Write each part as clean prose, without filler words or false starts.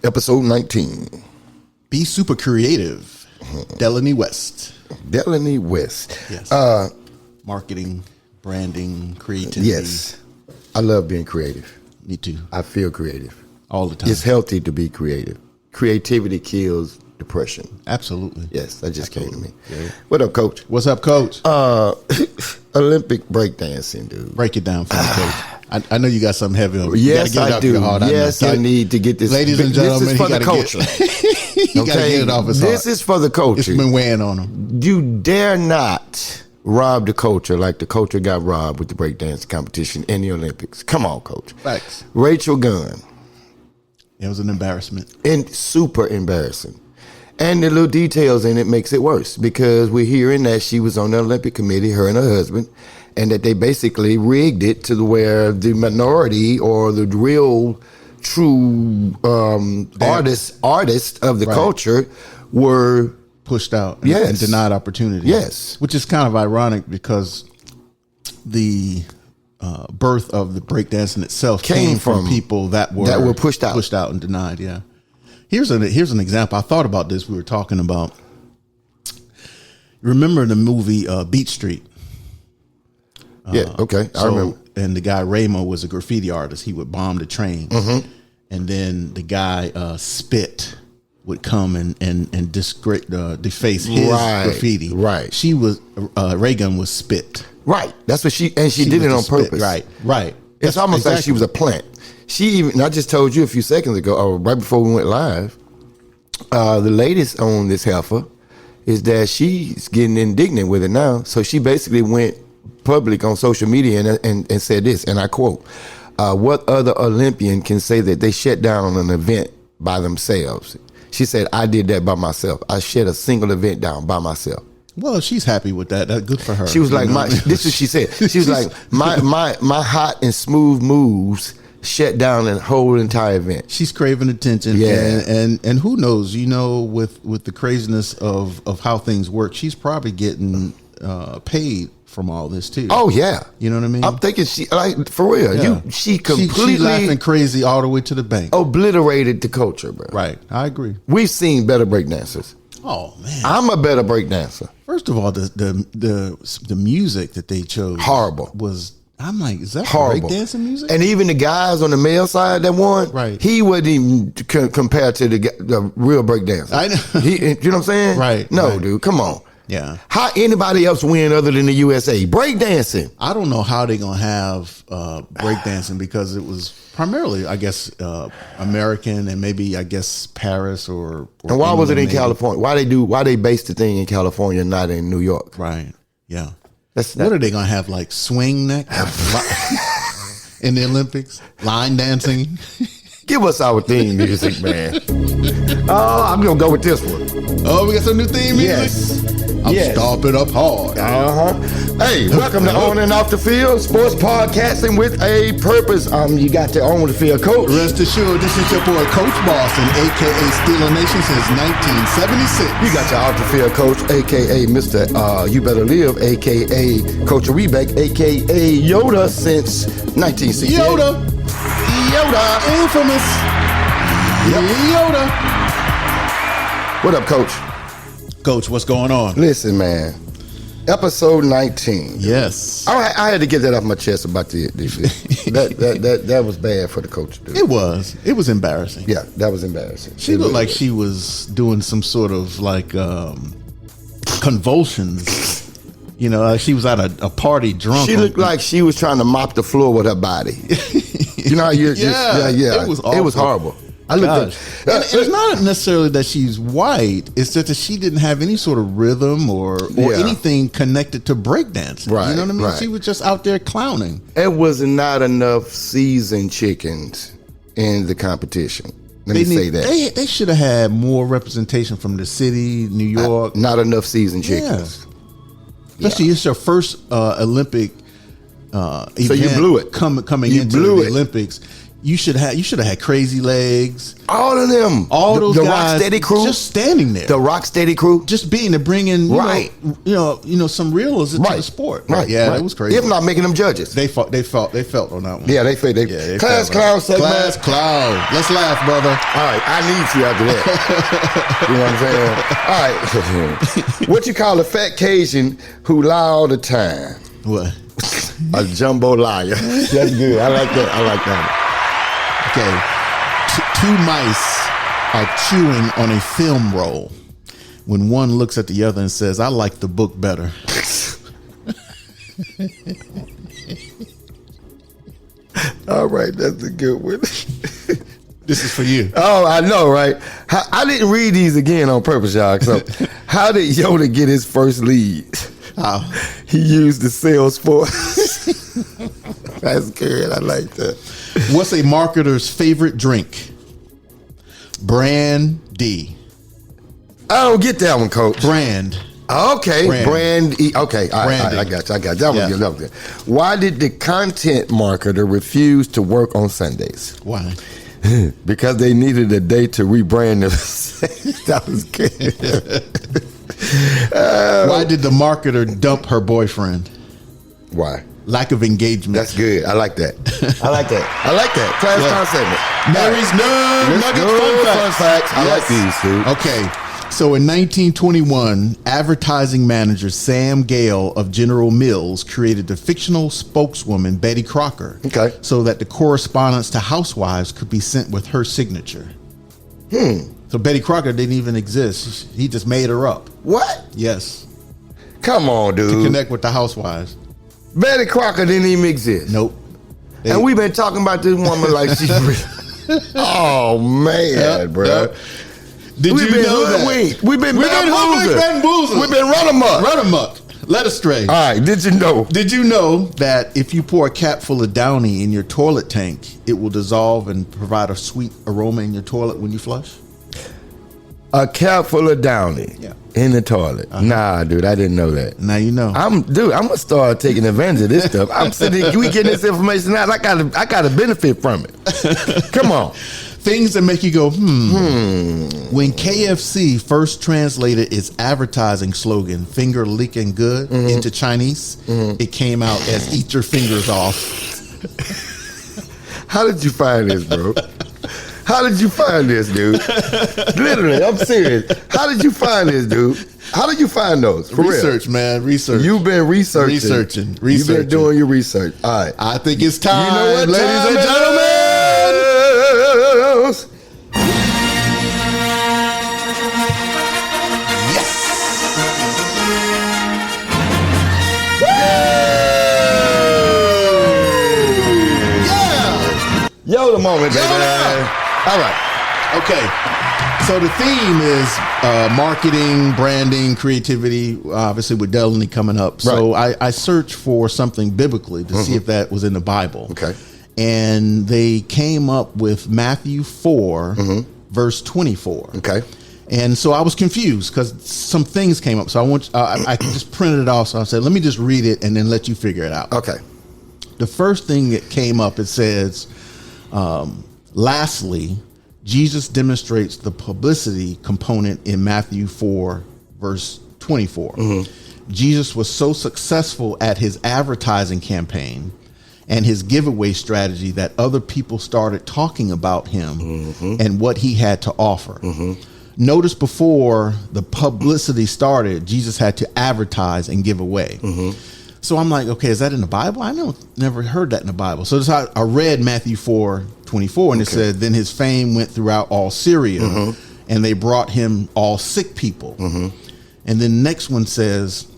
episode 19. Be super creative. Delanie West. Delanie West. Yes. Marketing, branding, creativity. Yes. I love being creative. Me too. I feel creative. All the time. It's healthy to be creative. Creativity kills depression. Absolutely. Yes, that just came to me. Yeah. What up, Coach? What's up, Coach? Olympic breakdancing, dude. Break it down for me, Coach. I know you got something heavy on. Yes, I do. Yes, I need to get this. Ladies and gentlemen, this is for the culture. You gotta get it off his heart. This is for the culture. It's been weighing on him. You dare not rob the culture like the culture got robbed with the breakdance competition in the Olympics. Come on, Coach. Facts. Rachel Gunn. It was an embarrassment. And super embarrassing. And the little details in it makes it worse because we're hearing that she was on the Olympic committee, her and her husband, and that they basically rigged it to where the minority or the real true artists of the culture were pushed out and denied opportunity. Yes. Which is kind of ironic because the birth of the breakdancing itself came from people that were pushed out and denied. Yeah. Here's an example. I thought about this. We were talking about, remember the movie Beat Street? Okay. I remember. And the guy Ramo was a graffiti artist. He would bomb the trains. Mm-hmm. And then the guy Spit would come and deface his graffiti. Right. She was Reagan was Spit. Right. That's what she did it on purpose. Right. It's almost like she was a plant. I just told you a few seconds ago, or right before we went live, the latest on this heifer is that she's getting indignant with it now. So she basically went public on social media and said this, and I quote, what other Olympian can say that they shut down an event by themselves? She said, I did that by myself. I shut a single event down by myself. Well, she's happy with that. That's good for her. She was like, this is what she said. She was like, my hot and smooth moves shut down a whole entire event. She's craving attention. Yeah. And who knows, with the craziness of how things work, she's probably getting paid from all this too. Oh yeah. You know what I mean? I'm thinking she, like, for real. Yeah. She completely she laughing crazy all the way to the bank. Obliterated the culture, bro. Right. I agree. We've seen better breakdancers. Oh man. I'm a better breakdancer. First of all, the music that they chose horrible. I'm like, is that horrible breakdancing music? And even the guys on the male side that won, right? He wasn't even compared to the real breakdancer. I know. You know what I'm saying? Right. No, right. Dude, come on. Yeah. How anybody else win other than the USA? Breakdancing. I don't know how they're gonna have breakdancing because it was primarily, I guess, American and maybe I guess Paris or and why England, was it in maybe. California? Why they based the thing in California and not in New York? Right. Yeah. What are they gonna have, like swing neck in the Olympics? Line dancing? Give us our theme music, man. Oh, I'm gonna go with this one. Oh, we got some new theme music? Yes. I'm stomping up hard. Hey, welcome to On and Off the Field, sports podcasting with a purpose. You got to own the field, Coach. Rest assured, this is your boy, Coach Boston, a.k.a. Steeler Nation since 1976. You got your off the field coach, a.k.a. Mr. You Better Live, a.k.a. Coach Rebeck, a.k.a. Yoda since 1968. Yoda. Infamous. Yep. Yoda. What up, Coach? Coach, what's going on? Listen, man. Episode 19. Yes. I had to get that off my chest about this. that was bad for the coach, dude. It was. It was embarrassing. Yeah, that was embarrassing. She looked like she was doing some sort of like convulsions. You know, like she was at a party drunk. She looked like she was trying to mop the floor with her body. You know how yeah. It was awful. It was horrible. I looked and it's not necessarily that she's white. It's just that she didn't have any sort of rhythm or anything connected to breakdancing. Right. You know what I mean? Right. She was just out there clowning. It was not enough seasoned chickens in the competition. Let me say that. They should have had more representation from the city, New York. Not enough seasoned chickens. Yeah. Especially it's your first Olympic event. So you blew it. Coming into the Olympics. You should have had Crazy Legs. All of them. All those guys. The Rocksteady crew. Just standing there. The Rocksteady crew. Just being to bring in, you know, some realism to the sport. Right. Yeah, right. It was crazy. If not making them judges. They felt on that one. Yeah, they class clown segment. Class clown. Let's laugh, brother. All right, I need you after that. You know what I'm saying? All right. What you call a fat Cajun who lie all the time? What? A jumbo liar. That's good. I like that. Okay. Two mice are chewing on a film roll when one looks at the other and says, "I like the book better." All right, that's a good one. This is for you. Oh, I know, right? I didn't read these again on purpose, y'all. So, how did Yoda get his first lead? How? He used the Salesforce. That's good. I like that. What's a marketer's favorite drink? Brandy. I don't get that one, Coach. Brand. Okay, Brandy. Okay, all right, I got you. That was good. Why did the content marketer refuse to work on Sundays? Why? Because they needed a day to rebrand themselves. That was good. Why did the marketer dump her boyfriend? Why? Lack of engagement. That's good. I like that. Class concept. Mary's fun facts. I like these, dude. Okay. So in 1921, advertising manager Sam Gale of General Mills created the fictional spokeswoman Betty Crocker. Okay. So that the correspondence to housewives could be sent with her signature. So Betty Crocker didn't even exist. He just made her up. What? Yes. Come on, dude. To connect with the housewives. Betty Crocker didn't even exist. Nope. And we've been talking about this woman like she's oh man, bro. Did you know that? We've been bamboozled. We've been run amok. Led astray. All right. Did you know? Did you know that if you pour a cap full of Downy in your toilet tank, it will dissolve and provide a sweet aroma in your toilet when you flush? A cap full of Downy in the toilet. Nah, dude, I didn't know that. Now you know. I'm gonna start taking advantage of this stuff. I'm sitting here, we getting this information out. I gotta benefit from it. Come on. Things that make you go, When KFC first translated its advertising slogan, "Finger licking good," into Chinese, it came out as "Eat your fingers off." How did you find this, bro? How did you find this, dude? Literally, I'm serious. How did you find this, dude? How did you find those? For research, man. Research. You've been researching. You've been doing your research. All right. I think it's time, you know what, ladies and gentlemen. Yes. Yeah. Yo, the moment, baby. All right. Okay. So the theme is marketing, branding, creativity, obviously with Delanie coming up. So I searched for something biblically to see if that was in the Bible. Okay. And they came up with Matthew 4, verse 24. Okay. And so I was confused because some things came up. So I just printed it off. So I said, let me just read it and then let you figure it out. Okay. The first thing that came up, it says, lastly, Jesus demonstrates the publicity component in Matthew 4, verse 24. Jesus was so successful at his advertising campaign and his giveaway strategy that other people started talking about him and what he had to offer. Notice before the publicity started, Jesus had to advertise and give away. So I'm like, okay, is that in the Bible? I never heard that in the Bible. So I read Matthew 4:24, and it said, then his fame went throughout all Syria, and they brought him all sick people. And then the next one says,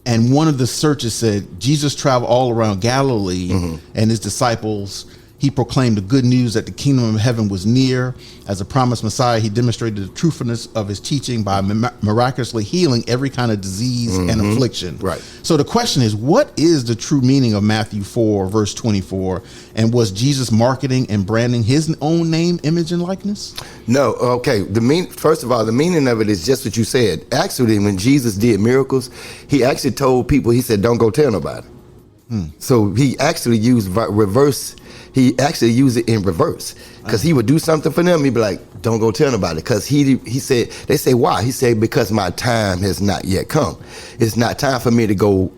and one of the searches said, Jesus traveled all around Galilee, and his disciples, he proclaimed the good news that the kingdom of heaven was near. As a promised Messiah, he demonstrated the truthfulness of his teaching by miraculously healing every kind of disease and affliction. Right. So the question is, what is the true meaning of Matthew 4, verse 24? And was Jesus marketing and branding his own name, image, and likeness? No. Okay. First of all, the meaning of it is just what you said. Actually, when Jesus did miracles, he actually told people, he said, don't go tell nobody. So he actually used reverse he actually used it in reverse, because he would do something for them. He'd be like, don't go tell nobody, because he said, they say, why? He said, because my time has not yet come. It's not time for me to go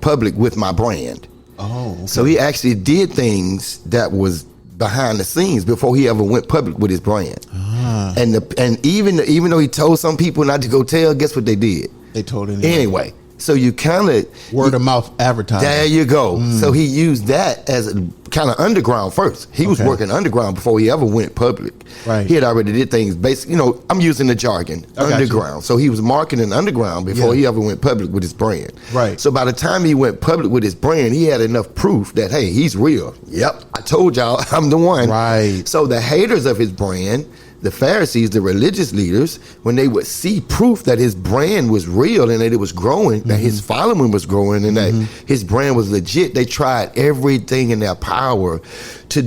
public with my brand. Oh, okay. So he actually did things that was behind the scenes before he ever went public with his brand. And even though he told some people not to go tell, guess what they did? They told him anyway. So you kind of word of mouth advertising. There you go. So he used that as a kind of underground first. He was working underground before he ever went public. Right. He had already did things basically. I'm using the jargon, underground. So he was marketing underground before he ever went public with his brand. Right. So by the time he went public with his brand, he had enough proof that, hey, he's real. Yep, I told y'all I'm the one. Right. So the haters of his brand, the Pharisees, the religious leaders, when they would see proof that his brand was real and that it was growing, that his following was growing, and that his brand was legit, they tried everything in their power to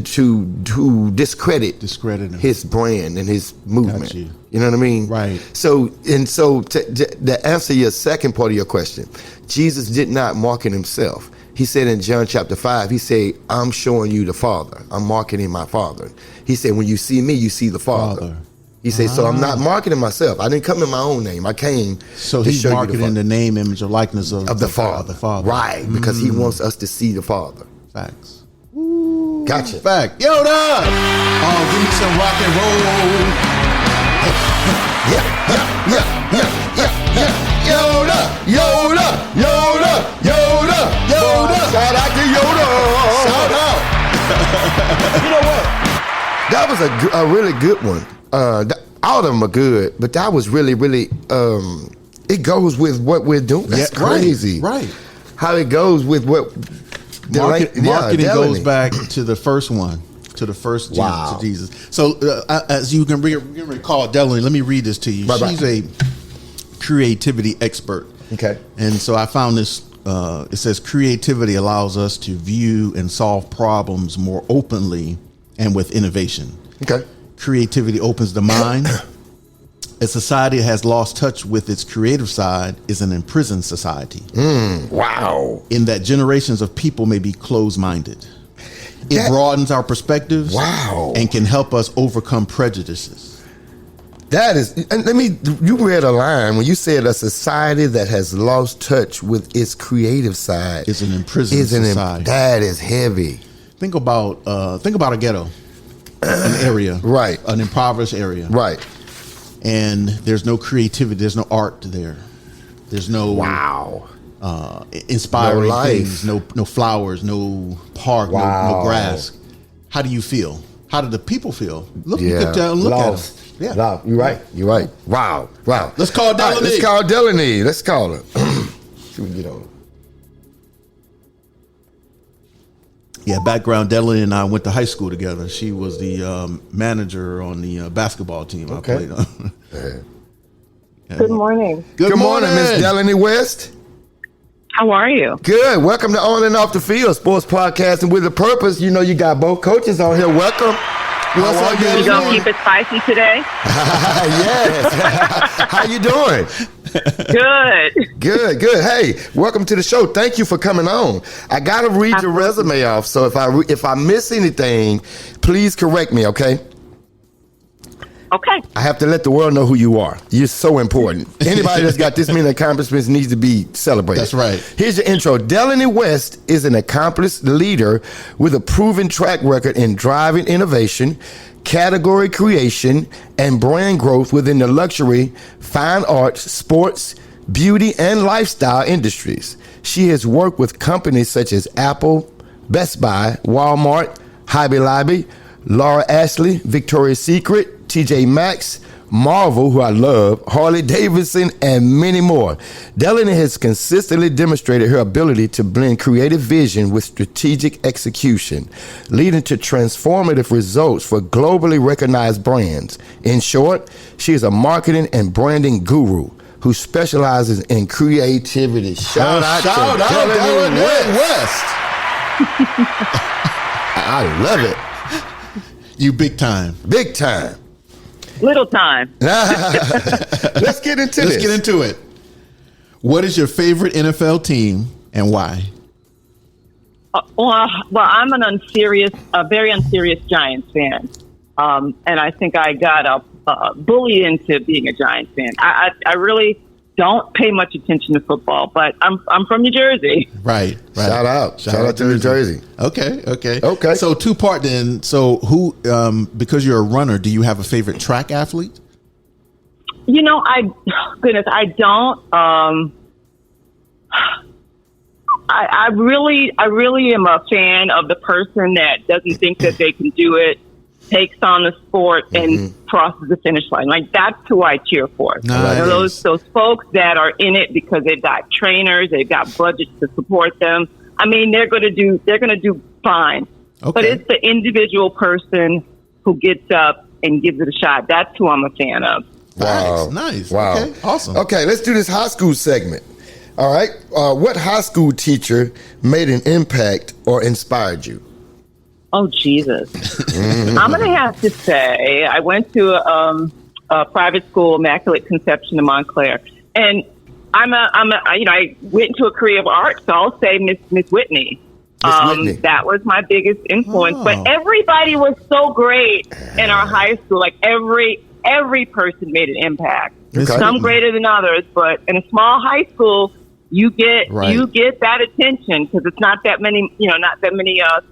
discredit his brand and his movement. You know what I mean? Right. So to answer your second part of your question, Jesus did not market himself. He said in John chapter 5, he said, I'm showing you the Father. I'm marketing my Father. He said, when you see me, you see the Father. He said, so I'm not marketing myself. I didn't come in my own name. I came so to he's show marketing you the name, image, or likeness of the Father. Right, because he wants us to see the Father. Facts. Ooh, gotcha. Fact. Yoda! Oh, give me some rock and roll. Yoda, Yoda, Yoda, Yoda, Yoda. Shout out to Yoda. Shout out. You know what? That was a really good one. All of them are good, but that was really, really, it goes with what we're doing. That's crazy. Right. How it goes with what... Marketing goes back to the first one. To the first to Jesus. So as you can recall, Delanie, let me read this to you. She's a creativity expert. Okay. And so I found this, it says creativity allows us to view and solve problems more openly and with innovation. Okay. Creativity opens the mind. A society that has lost touch with its creative side is an imprisoned society. Wow. In that generations of people may be closed-minded. It broadens our perspectives. Wow. And can help us overcome prejudices. That is, and you read a line when you said a society that has lost touch with its creative side is an imprisoned society. That is heavy. Think about a ghetto, an area, right? An impoverished area, right? And there's no creativity, there's no art there, there's no inspiring things, no flowers, no park, no grass. How do you feel? How do the people feel? Look, you could look lost. At them. Yeah, no, you're right. You're right. Wow. Let's call Delanie. Right, let's call Delanie. Let's call her. See what we get on. Yeah, background, Delanie and I went to high school together. She was the manager on the basketball team I played on. Good morning. Good morning, Miss Delanie West. How are you? Good. Welcome to On and Off the Field Sports Podcasting with a Purpose. You know you got both coaches on here. Welcome. What's up, you gonna keep it spicy today? Yes. How you doing? Good. Hey, welcome to the show. Thank you for coming on. I gotta read your resume off, so if I miss anything, please correct me, okay? Okay. I have to let the world know who you are. You're so important. Anybody that's got this many accomplishments needs to be celebrated. That's right. Here's your intro. Delanie West is an accomplished leader with a proven track record in driving innovation, category creation, and brand growth within the luxury, fine arts, sports, beauty, and lifestyle industries. She has worked with companies such as Apple, Best Buy, Walmart, Hobby Lobby, Laura Ashley, Victoria's Secret, TJ Maxx, Marvel, who I love, Harley Davidson, and many more. Delanie has consistently demonstrated her ability to blend creative vision with strategic execution, leading to transformative results for globally recognized brands. In short, she is a marketing and branding guru who specializes in creativity. Shout out to Delanie West. I love it. You big time. Big time. Little time. Let's get into Let's get into it. What is your favorite NFL team and why? Well, I'm a very unserious Giants fan, and I think I got bullied into being a Giants fan. I really don't pay much attention to football, but I'm from New Jersey. Right. Shout out to New Jersey. Okay. So 2-part then. So who? Because you're a runner, do you have a favorite track athlete? I don't. I really am a fan of the person that doesn't think that they can do it, takes on the sport, and crosses the finish line. Like, that's who I cheer for. Nice. Those folks that are in it because they've got trainers, they've got budgets to support them. I mean, they're going to do fine. Okay. But it's the individual person who gets up and gives it a shot. That's who I'm a fan of. Wow. Nice. Wow. Okay. Awesome. Okay, let's do this high school segment. All right. What high school teacher made an impact or inspired you? Oh, Jesus. I'm going to have to say I went to a private school, Immaculate Conception in Montclair. And I went into a career of art, so I'll say Miss Whitney. That was my biggest influence. Oh. But everybody was so great in our high school. Like, every person made an impact. Okay. Some greater than others, but in a small high school, you get that attention because it's not that many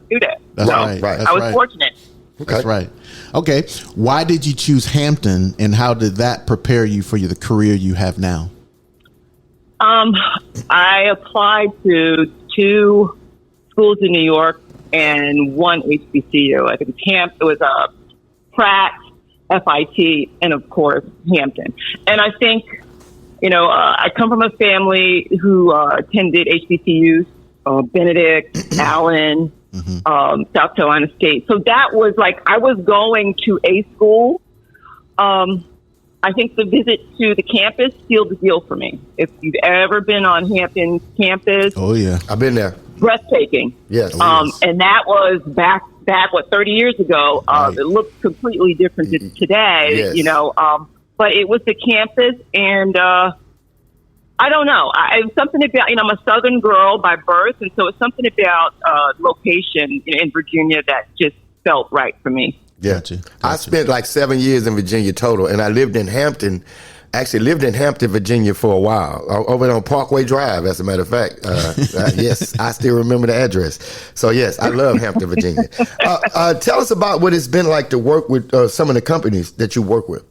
students. That's so right. I was fortunate. Okay. That's right. Okay. Why did you choose Hampton, and how did that prepare you for the career you have now? I applied to 2 schools in New York and 1 HBCU. I think it was Pratt, FIT, and of course Hampton. And I think, I come from a family who attended HBCUs, Benedict, Allen, South Carolina State. So that was like I was going to a school. I think the visit to the campus sealed the deal for me. If you've ever been on Hampton's campus, Oh yeah, I've been there. breathtaking. Yes. And that was back 30 years ago. Right. It looks completely different than today, Yes. but it was the campus, and I don't know. It was something about, I'm a Southern girl by birth, and so it's something about location in Virginia that just felt right for me. Yeah. Gotcha. I spent like 7 years in Virginia total, and I lived in Hampton. Actually lived in Hampton, Virginia for a while, over on Parkway Drive, as a matter of fact. Yes, I still remember the address. So, yes, I love Hampton, Virginia. Tell us about what it's been like to work with some of the companies that you work with.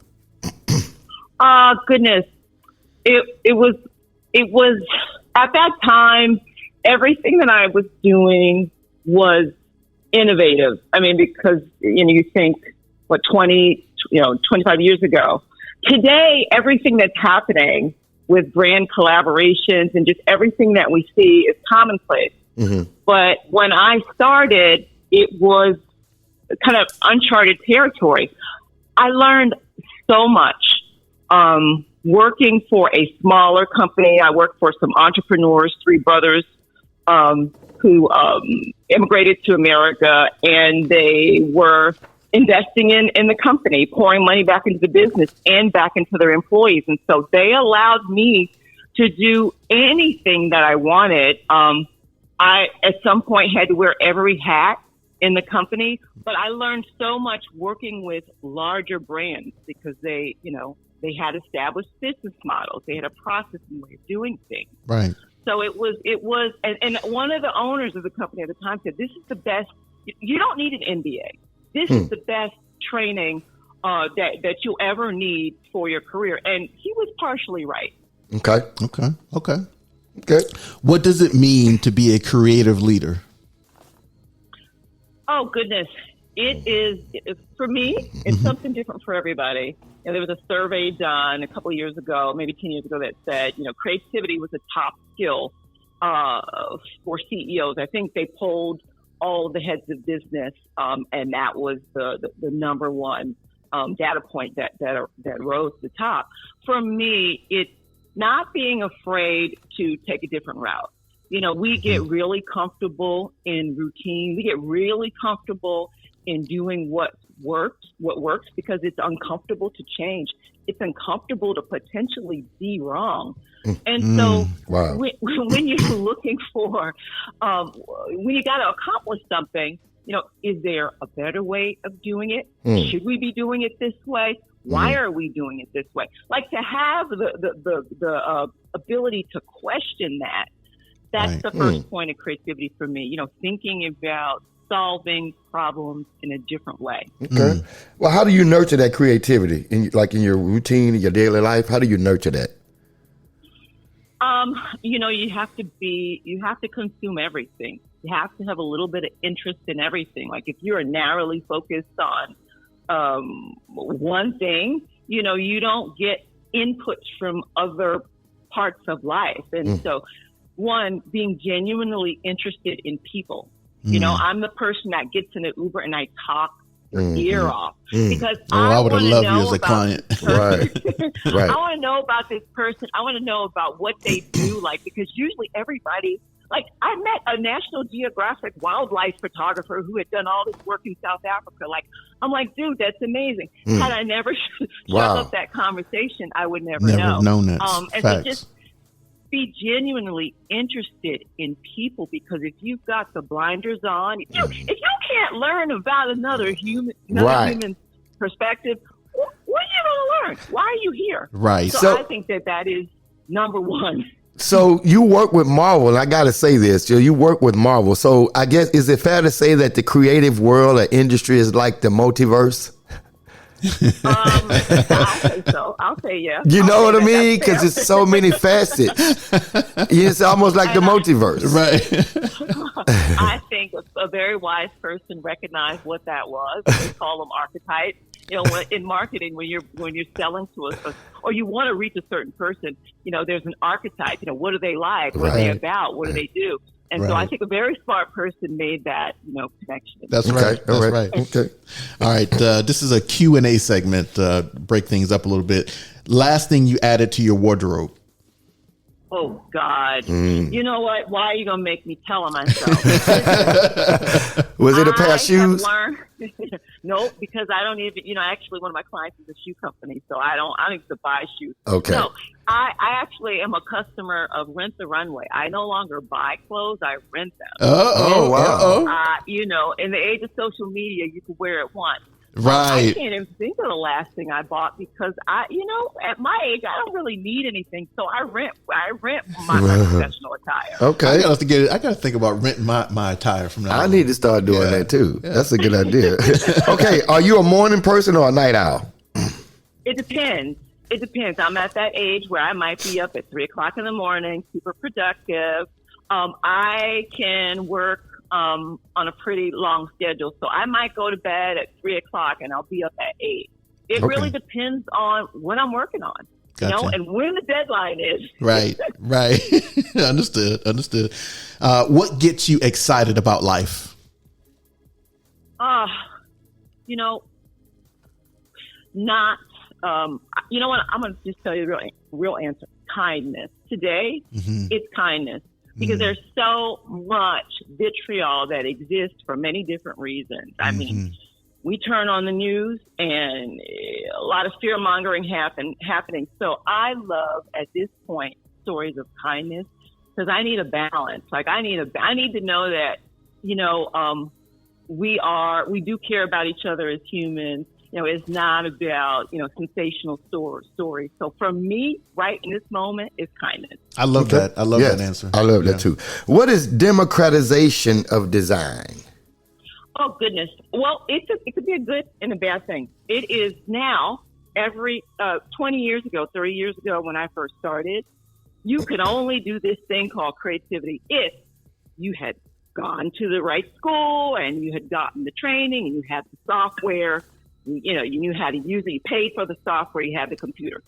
Goodness. It was at that time, everything that I was doing was innovative. I mean, because, you think, 25 years ago. Today, everything that's happening with brand collaborations and just everything that we see is commonplace. Mm-hmm. But when I started, it was kind of uncharted territory. I learned so much working for a smaller company. I worked for some entrepreneurs, 3 brothers who immigrated to America, and they were investing in the company, pouring money back into the business and back into their employees. And so they allowed me to do anything that I wanted. I, at some point, had to wear every hat in the company, but I learned so much working with larger brands because they had established business models. They had a process and way of doing things. Right. So it was, and one of the owners of the company at the time said, "This is the best. You don't need an MBA. This is the best training that you'll ever need for your career." And he was partially right. Okay. What does it mean to be a creative leader? Oh, goodness. For me, it's something different for everybody. There was a survey done a couple of years ago, maybe 10 years ago, that said, creativity was a top skill for CEOs. I think they polled all the heads of business, and that was the number one data point that rose to the top. For me, it's not being afraid to take a different route. We get really comfortable in routine. We get really comfortable in doing what what works because it's uncomfortable to change. It's uncomfortable to potentially be wrong. And so when you're looking for, when you got to accomplish something, is there a better way of doing it? Should we be doing it this way? Why are we doing it this way? Like, to have the ability to question that. That's the first point of creativity for me. Thinking about solving problems in a different way. Okay. Well, how do you nurture that creativity in your routine, in your daily life? How do you nurture that? You have to consume everything. You have to have a little bit of interest in everything. Like, if you're narrowly focused on one thing, you don't get inputs from other parts of life. And so, one, being genuinely interested in people. I'm the person that gets in an Uber and I talk your ear off because I would have loved you as a client. Right. I want to know about this person. I want to know about what they do, because usually everybody, I met a National Geographic wildlife photographer who had done all this work in South Africa. I'm like, dude, that's amazing. Had I never struck up that conversation, I would never know. Known that. And so just be genuinely interested in people, because if you've got the blinders on, if you can't learn about another human perspective, what are you going to learn? Why are you here? Right. So I think that is number one. So you work with Marvel, and I got to say this, Jill, you work with Marvel. So I guess, is it fair to say that the creative world or industry is like the multiverse? I'll say so. I'll say yeah. You know what I mean? Because it's so many facets. It's almost like the multiverse. Right. I think a very wise person recognized what that was. We call them archetypes. In marketing, when you're selling to us, or you want to reach a certain person, there's an archetype. What are they like? What are they about? What do they do? And so I think a very smart person made that, connection. That's right. That's right. Okay. All right. This is a Q&A segment. Break things up a little bit. Last thing you added to your wardrobe. Oh, God. You know what? Why are you going to make me tell on myself? Was it a pair of shoes? No, because I don't even, actually one of my clients is a shoe company, so I don't even buy shoes. Okay. No, I actually am a customer of Rent the Runway. I no longer buy clothes, I rent them. Oh, wow. In the age of social media, you can wear it once. Right. I can't even think of the last thing I bought because at my age, I don't really need anything. So I rent my professional attire. Okay. I gotta think about renting my attire from now on. I need to start doing that too. Yeah. That's a good idea. Okay. Are you a morning person or a night owl? It depends. I'm at that age where I might be up at 3:00 in the morning, super productive. I can work on a pretty long schedule. So I might go to bed at 3:00 and I'll be up at 8. It really depends on what I'm working on, and when the deadline is. Right. Understood. What gets you excited about life? You know what? I'm going to just tell you the real answer. Kindness. Today, it's kindness. Because there's so much vitriol that exists for many different reasons. I mean, we turn on the news and a lot of fear mongering happening. So I love at this point stories of kindness because I need a balance. I need to know that we do care about each other as humans. It's not about, sensational stories. So for me, right in this moment, is kindness. I love that. I love that answer. I love that too. What is democratization of design? Oh, goodness. Well, it could be a good and a bad thing. It is now, 20 years ago, 30 years ago when I first started, you could only do this thing called creativity if you had gone to the right school and you had gotten the training and you had the software. You knew how to use it. You paid for the software. You had the computer.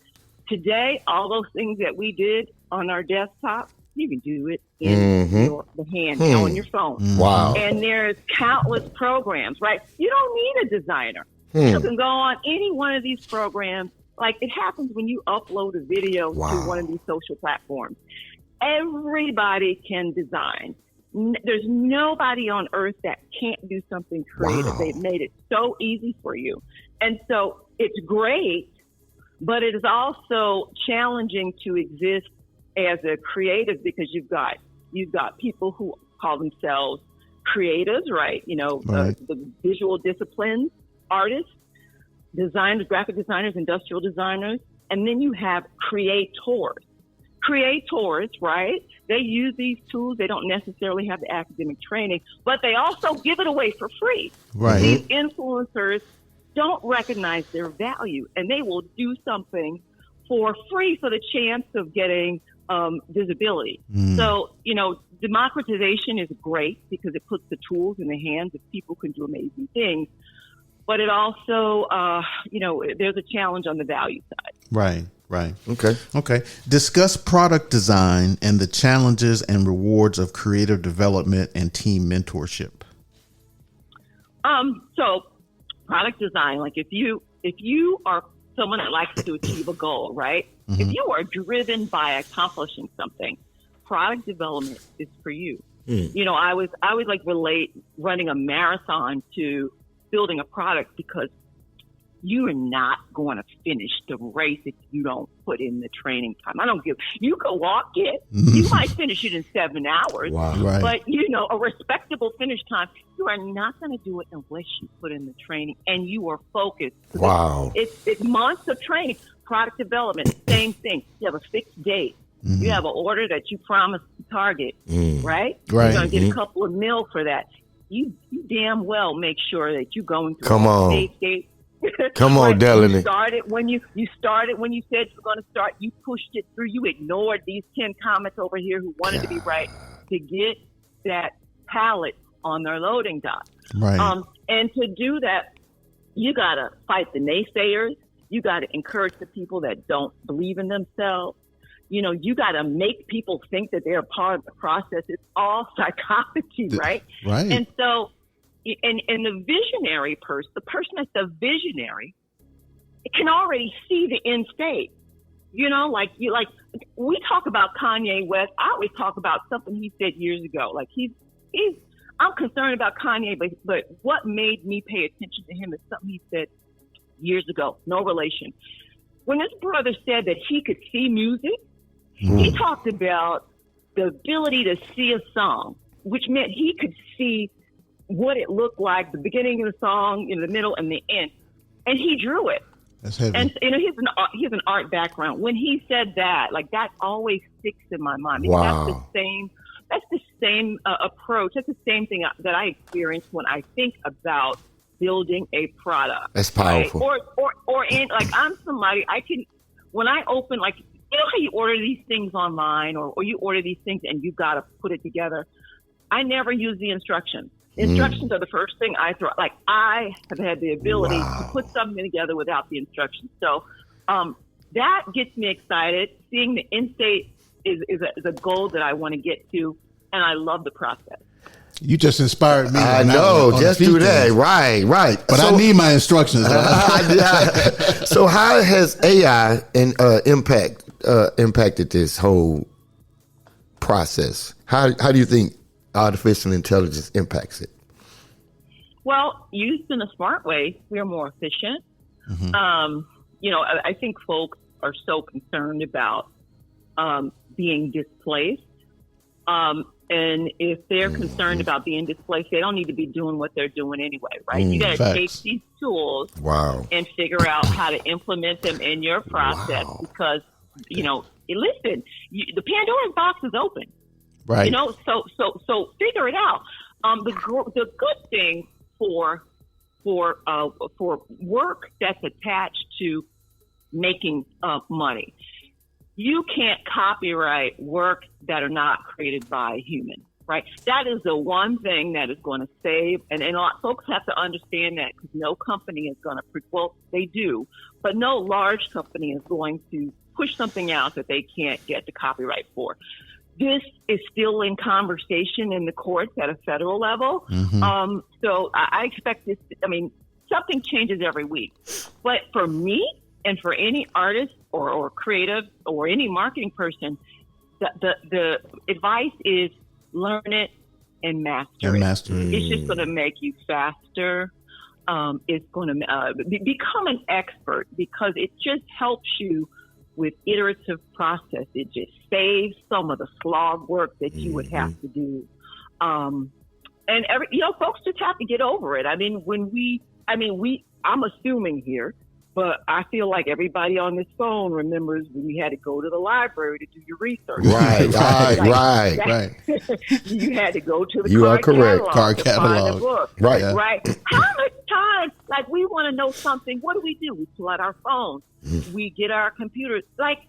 Today, all those things that we did on our desktop, you can do it in the hand, on your phone. Wow. And there's countless programs, right? You don't need a designer. You can go on any one of these programs. Like it happens when you upload a video to one of these social platforms. Everybody can design. There's nobody on earth that can't do something creative. Wow. They've made it so easy for you. And so it's great, but it is also challenging to exist as a creative because you've got people who call themselves creatives, right? The visual disciplines, artists, designers, graphic designers, industrial designers, and then you have creators. Creators, right? They use these tools. They don't necessarily have the academic training, but they also give it away for free. Right. These influencers don't recognize their value, and they will do something for free for the chance of getting visibility. So, democratization is great because it puts the tools in the hands of people who can do amazing things. But it also, there's a challenge on the value side. Right. Okay. Discuss product design and the challenges and rewards of creative development and team mentorship. So product design, like if you are someone that likes to achieve a goal, right? Mm-hmm. If you are driven by accomplishing something, product development is for you. I would like relate running a marathon to building a product because you are not going to finish the race if you don't put in the training time. I don't give. You can walk it. You might finish it in 7 hours. Wow. Right. But a respectable finish time. You are not going to do it unless you put in the training and you are focused. Wow. It's months of training. Product development, same thing. You have a fixed date. Mm-hmm. You have an order that you promised to target. Right. Right. You're going to get a couple of mil for that. You damn well make sure that you're going through Come on. stage. Come on, Delanie. You started when you said you were going to start. You pushed it through. You ignored these 10 comments over here who wanted to be right to get that pallet on their loading dock. Right. And to do that, you got to fight the naysayers. You got to encourage the people that don't believe in themselves. You got to make people think that they're part of the process. It's all psychology, right? Right. And so, and the visionary person, the person that's a visionary, it can already see the end state. We talk about Kanye West. I always talk about something he said years ago. Like I'm concerned about Kanye, but what made me pay attention to him is something he said years ago. No relation. When this brother said that he could see music, he talked about the ability to see a song, which meant he could see what it looked like, the beginning of the song, in the middle, and the end. And he drew it. That's heavy. And he has an art background. When he said that, that always sticks in my mind. Because that's the same approach. That's the same thing that I experience when I think about building a product. That's powerful. Right? Or I'm somebody, when I open, how you order these things online or you order these things and you got to put it together. I never use the instructions. Instructions are the first thing I throw. I have had the ability to put something together without the instructions. So that gets me excited. Seeing the end state is a goal that I want to get to, and I love the process. You just inspired me. I know. Just do that. Right. But I need my instructions. So how has AI impacted this whole process? How do you think artificial intelligence impacts it? Well, used in a smart way, we are more efficient. Mm-hmm. I think folks are so concerned about being displaced. And if they're concerned about being displaced, they don't need to be doing what they're doing anyway, right? You got to take these tools and figure out how to implement them in your process because, listen, the Pandora's box is open. Right. So figure it out. The good thing for work that's attached to making money, you can't copyright work that are not created by a human, right? That is the one thing that is going to save, and a lot of folks have to understand that because no company is going to, they do, but no large company is going to push something out that they can't get the copyright for. This is still in conversation in the courts at a federal level. Mm-hmm. So I expect this, something changes every week. But for me and for any artist or creative or any marketing person, the advice is learn it, and master it. It's just going to make you faster. It's going to become an expert, because it just helps you with iterative process. It just saves some of the slog work that you would have to do. And folks just have to get over it. I mean, I'm assuming here, but I feel like everybody on this phone remembers when you had to go to the library to do your research. Right. You had to go to the card catalog to find a book. Right. How much time, like, we want to know something, what do? We pull out our phones. We get our computers. Like,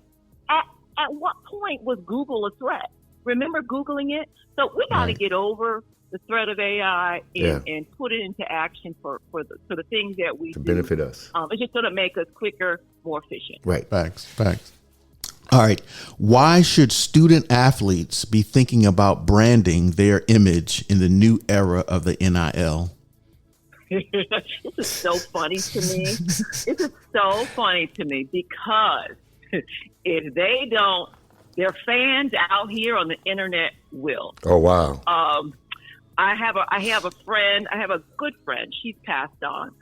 at what point was Google a threat? Remember Googling it? So we got to get over the threat of AI and put it into action for the things that we to benefit us. It's just going to make us quicker, more efficient. Right. Facts. All right. Why should student athletes be thinking about branding their image in the new era of the NIL? This is so funny to me. This is so funny to me, because if they don't, their fans out here on the internet will. Oh, wow. I have a friend. I have a good friend. She's passed on.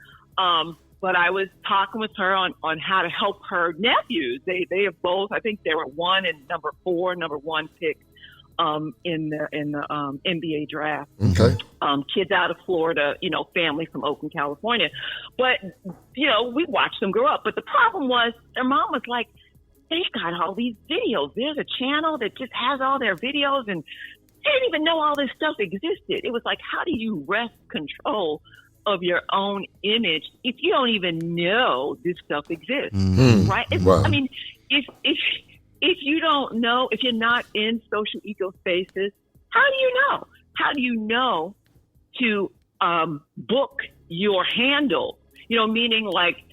But I was talking with her on how to help her nephews. They have both. I think they were number 1 pick in the NBA draft. Okay. Kids out of Florida, family from Oakland, California. But we watched them grow up. But the problem was their mom was like, they got all these videos. There's a channel that just has all their videos, and they didn't even know all this stuff existed. It was like, how do you wrest control of your own image if you don't even know this stuff exists, right? Wow. I mean, if you don't know, if you're not in social eco spaces, how do you know? How do you know to book your handle? Meaning like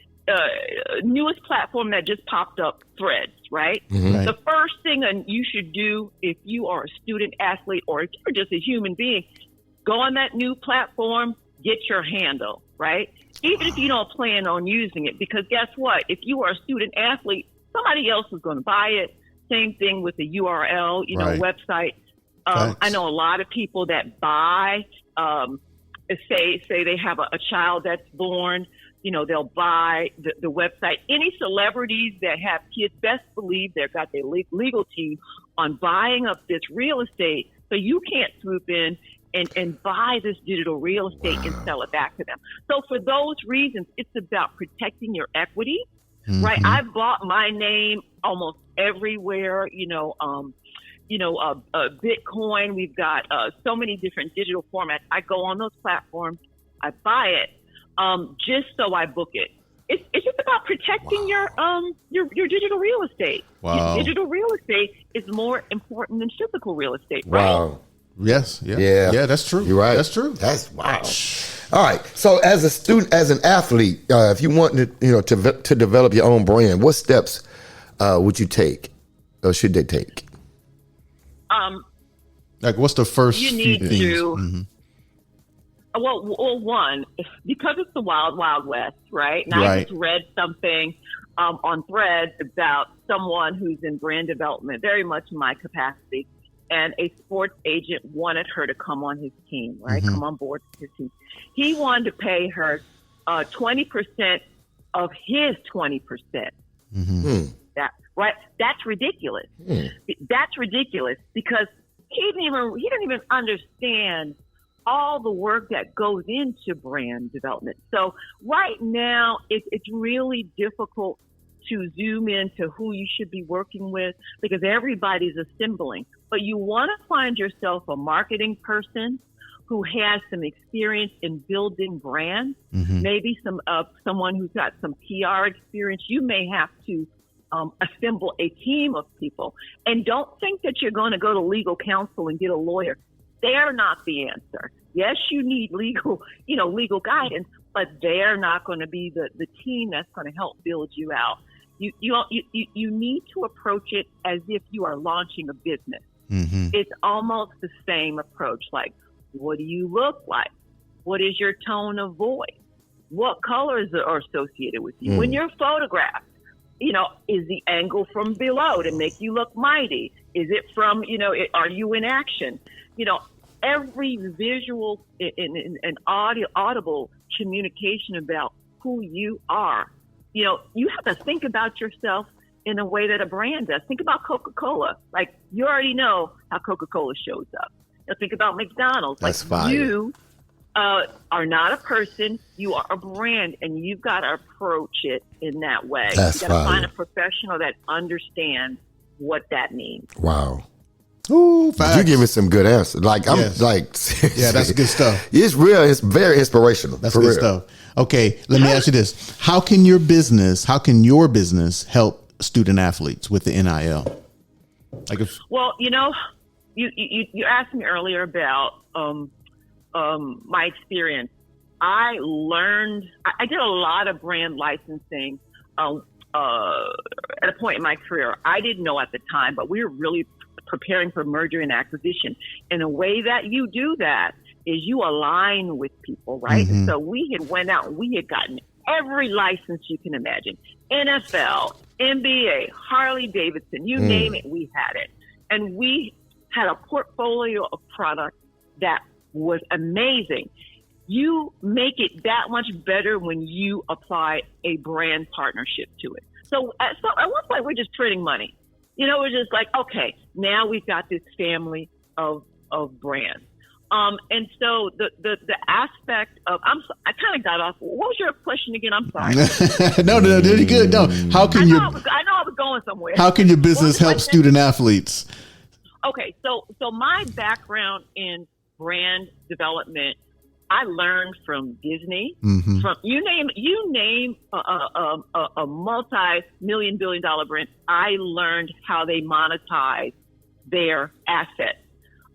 newest platform that just popped up, Threads, right? Right. The first thing you should do if you are a student athlete or if you're just a human being, go on that new platform, get your handle, right? Even if you don't plan on using it, because guess what? If you are a student athlete, somebody else is going to buy it. Same thing with the URL, website. I know a lot of people that buy, say they have a child that's born, they'll buy the website. Any celebrities that have kids, best believe they've got their legal team on buying up this real estate, so you can't swoop in and buy this digital real estate and sell it back to them. So for those reasons, it's about protecting your equity, right? I've bought my name almost everywhere, Bitcoin. We've got so many different digital formats. I go on those platforms, I buy it, just so I book it. It's just about protecting your digital real estate. Wow. Digital real estate is more important than physical real estate, right? Wow. Yes. Yeah, that's true. You're right. That's true. That's wow. All right. So as a student, as an athlete, if you want to develop your own brand, what steps would you take, or should they take? Like, what's the first you few need things? To well, one, because it's the wild, wild west, right? And I just read something on Threads about someone who's in brand development, very much in my capacity, and a sports agent wanted her to come on his team, right? Come on board his team. He wanted to pay her 20% of his 20%. That's ridiculous. That's ridiculous, because he didn't even understand all the work that goes into brand development. So right now, it's really difficult to zoom into who you should be working with, because everybody's assembling. But you want to find yourself a marketing person who has some experience in building brands, maybe someone who's got some PR experience. You may have to assemble a team of people. And don't think that you're going to go to legal counsel and get a lawyer. They're not the answer. Yes, you need legal guidance, but they're not going to be the team that's going to help build you out. You need to approach it as if you are launching a business. It's almost the same approach. Like, what do you look like? What is your tone of voice? What colors are associated with you? When you're photographed, is the angle from below to make you look mighty? Is it from, are you in action? every visual and audible communication about who you are. You know, you have to think about yourself in a way that a brand does. Think about Coca-Cola. Like, you already know how Coca-Cola shows up. Now, think about McDonald's. That's like, fire. You are not a person. You are a brand, and you've got to approach it in that way. That's you got to fire. find a professional that understands what that means. Wow. Ooh, facts. You give me some good answers. Like, I'm like, yeah, that's good stuff. It's real. It's very inspirational. That's good stuff. Okay, let me ask you this: how can your business help student athletes with the NIL? Well, you know, you asked me earlier about my experience. I did a lot of brand licensing at a point in my career. I didn't know at the time, but we were really preparing for merger and acquisition. And the way that you do that is you align with people, right? Mm-hmm. So we had went out and we had gotten every license you can imagine. NFL, NBA, Harley Davidson, you name it, we had it. And we had a portfolio of products that was amazing. You make it that much better when you apply a brand partnership to it. So at one point, we're just printing money. You know, we're just like, okay, now we've got this family of brands. And so the aspect of, I kind of got off. What was your question again? I'm sorry. No, really good. No, how can I know I was going somewhere. How can your business help student athletes? Okay, so my background in brand development, I learned from Disney. Mm-hmm. From you name a multi-million billion-dollar brand. I learned how they monetize their assets.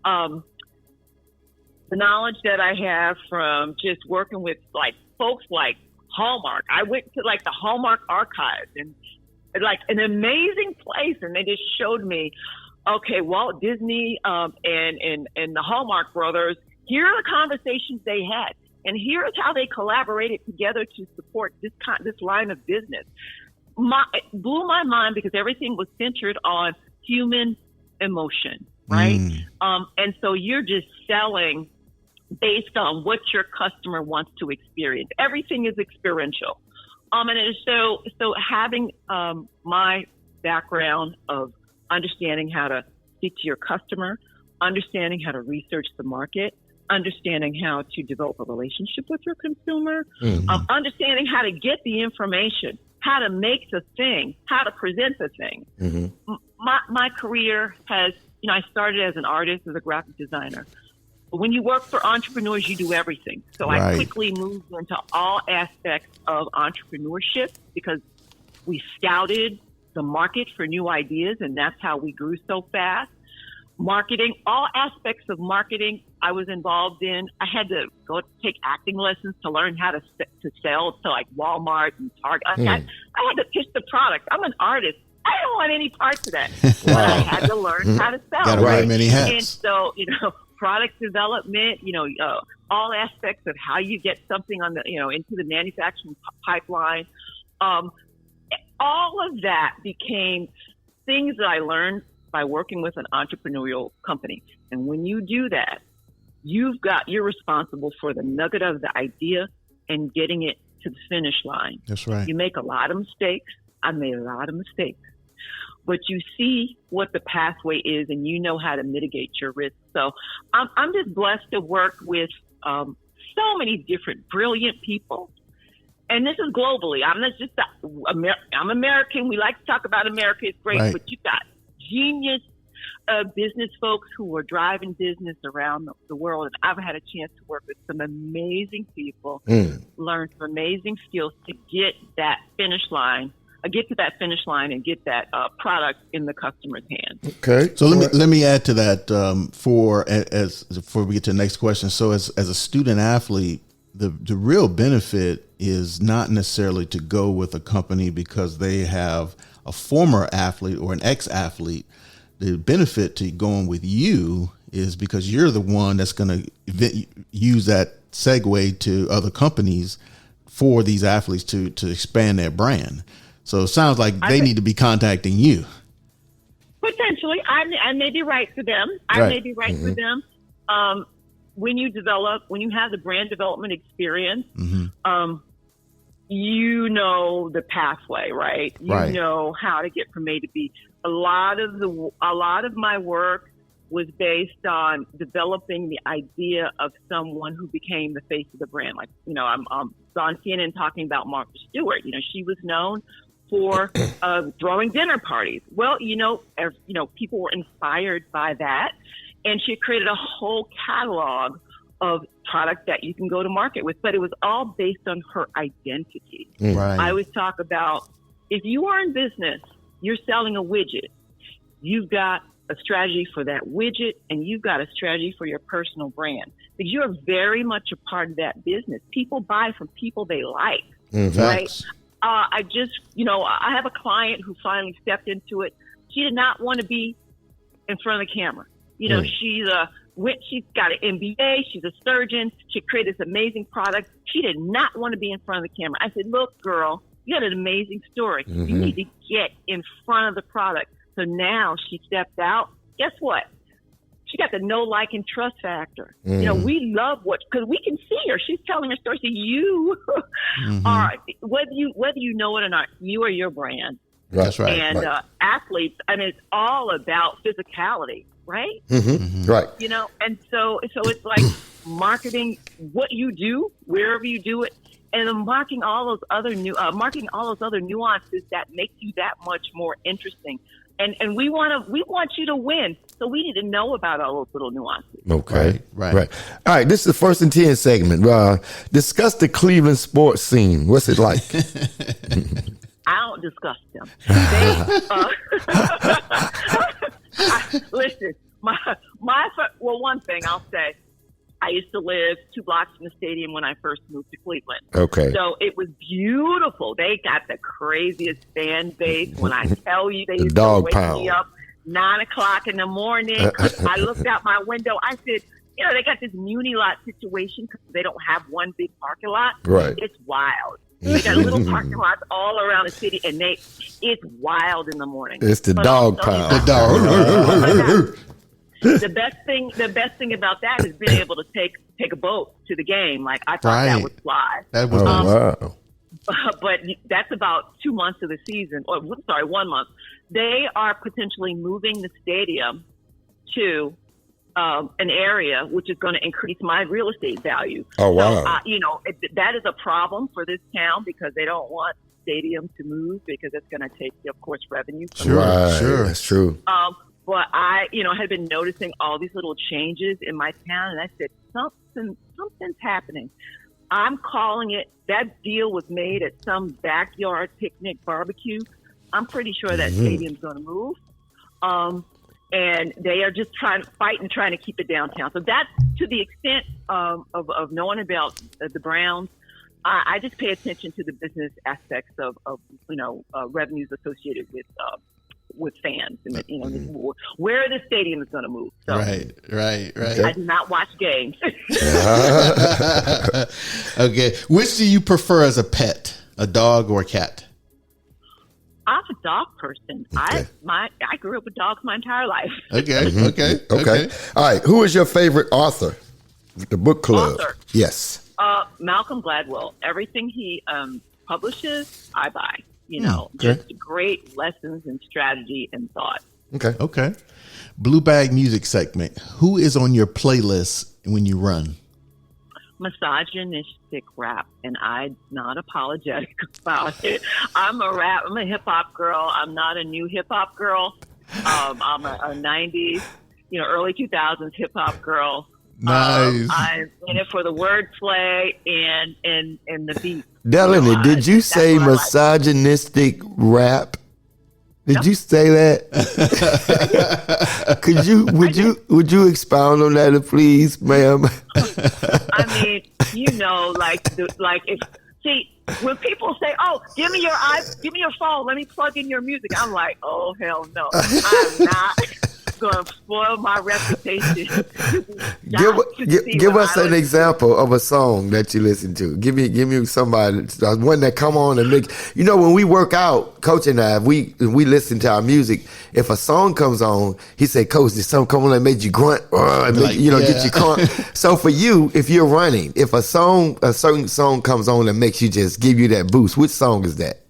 The knowledge that I have from just working with like folks like Hallmark. I went to like the Hallmark archives and like an amazing place, and they just showed me, okay, Walt Disney and the Hallmark brothers. Here are the conversations they had, and here's how they collaborated together to support this line of business. It blew my mind because everything was centered on human emotion, right? And so you're just selling based on what your customer wants to experience. Everything is experiential. And it is so having my background of understanding how to speak to your customer, understanding how to research the market, understanding how to develop a relationship with your consumer, understanding how to get the information, how to make the thing, how to present the thing. Mm-hmm. My career has, I started as an artist, as a graphic designer. But when you work for entrepreneurs, you do everything. So right. I quickly moved into all aspects of entrepreneurship because we scouted the market for new ideas, and that's how we grew so fast. Marketing, all aspects of marketing I was involved in. I had to go take acting lessons to learn how to sell to like Walmart and Target. I had to pitch the product. I'm an artist. I don't want any parts of that. Wow. But I had to learn how to sell. Got to wear many hats. And so, product development, all aspects of how you get something on the, into the manufacturing pipeline. All of that became things that I learned by working with an entrepreneurial company. And when you do that, you're responsible for the nugget of the idea and getting it to the finish line. That's right. You make a lot of mistakes. I made a lot of mistakes. But you see what the pathway is and you know how to mitigate your risk. So I'm just blessed to work with so many different brilliant people. And this is globally. I'm American. We like to talk about America. It's great. Right. But you've got genius business folks who are driving business around the world. And I've had a chance to work with some amazing people, learn some amazing skills to get to that finish line and get that product in the customer's hands. Okay. So let me add to that before we get to the next question. So as a student athlete, the real benefit is not necessarily to go with a company because they have a former athlete or an ex-athlete. The benefit to going with you is because you're the one that's going to use that segue to other companies for these athletes to expand their brand. So it sounds like they need to be contacting you. Potentially. I may be right for them. I may be right for them. when you have the brand development experience, you know the pathway, right? You know how to get from A to B. A lot of my work was based on developing the idea of someone who became the face of the brand. Like, I'm on CNN talking about Martha Stewart. She was known for throwing dinner parties. Well, people were inspired by that, and she created a whole catalog of products that you can go to market with, but it was all based on her identity. Right. I always talk about, if you are in business, you're selling a widget, you've got a strategy for that widget, and you've got a strategy for your personal brand, because you're very much a part of that business. People buy from people they like, right? I have a client who finally stepped into it. She did not want to be in front of the camera. She's got an MBA. She's a surgeon. She created this amazing product. She did not want to be in front of the camera. I said, look, girl, you had an amazing story. You need to get in front of the product. So now she stepped out. Guess what? She got the know, like, and trust factor. We love because we can see her. She's telling her story. So you are, whether you know it or not, you are your brand. That's right. And athletes, it's all about physicality, right? Right. And so it's like marketing what you do wherever you do it, and then marketing all those other nuances that make you that much more interesting. And we want you to win, so we need to know about all those little nuances. Okay, right. All right, this is the 1st and 10 segment. Discuss the Cleveland sports scene. What's it like? I don't discuss them. Listen, one thing I'll say, I used to live 2 blocks from the stadium when I first moved to Cleveland. Okay. So it was beautiful. They got the craziest fan base. When I tell you, they used to wake me up 9 o'clock in the morning. I looked out my window. I said, they got this muni lot situation because they don't have one big parking lot. Right. It's wild. They got little parking lots all around the city, and it's wild in the morning. It's the dog pound. The dog. The best thing about that is being able to take a boat to the game. Like, I thought that would fly. That was nice. Wow. But that's about 2 months of the season. 1 month. They are potentially moving the stadium to an area which is going to increase my real estate value. Oh, wow. So, that is a problem for this town, because they don't want the stadium to move, because it's going to take, of course, revenue. Sure. That's true. But I had been noticing all these little changes in my town, and I said, something's happening. I'm calling it. That deal was made at some backyard picnic barbecue. I'm pretty sure that stadium's going to move. And they are just trying to keep it downtown. So that's to the extent of knowing about the Browns. I just pay attention to the business aspects of revenues associated with fans, and where the stadium is going to move. So Right. I do not watch games. Okay, which do you prefer as a pet, a dog or a cat? I'm a dog person. Okay. I grew up with dogs my entire life. Okay. All right, who is your favorite author? The book club. Author. Yes. Malcolm Gladwell. Everything he publishes, I buy. Just great lessons in strategy and thought. Okay. Blue Bag Music segment. Who is on your playlist when you run? Misogynistic rap, and I'm not apologetic about it. I'm a hip hop girl. I'm not a new hip hop girl. I'm a 90s, early 2000s hip hop girl. Nice. I'm in it for the wordplay and the beat. Delanie, did you say misogynistic rap? Did you say that? Would you expound on that, please, ma'am? I mean, when people say, "Oh, give me your phone, let me plug in your music," I'm like, "Oh, hell no, I'm not." going to spoil my reputation. Give us an example of a song that you listen to. Give me somebody, one that come on and make. You know, when we work out, Coach and I, we listen to our music. If a song comes on, he said, "Coach, did something come on that made you grunt, or get you crunk?" So for you, if you're running, if a certain song comes on that makes you just give you that boost, which song is that?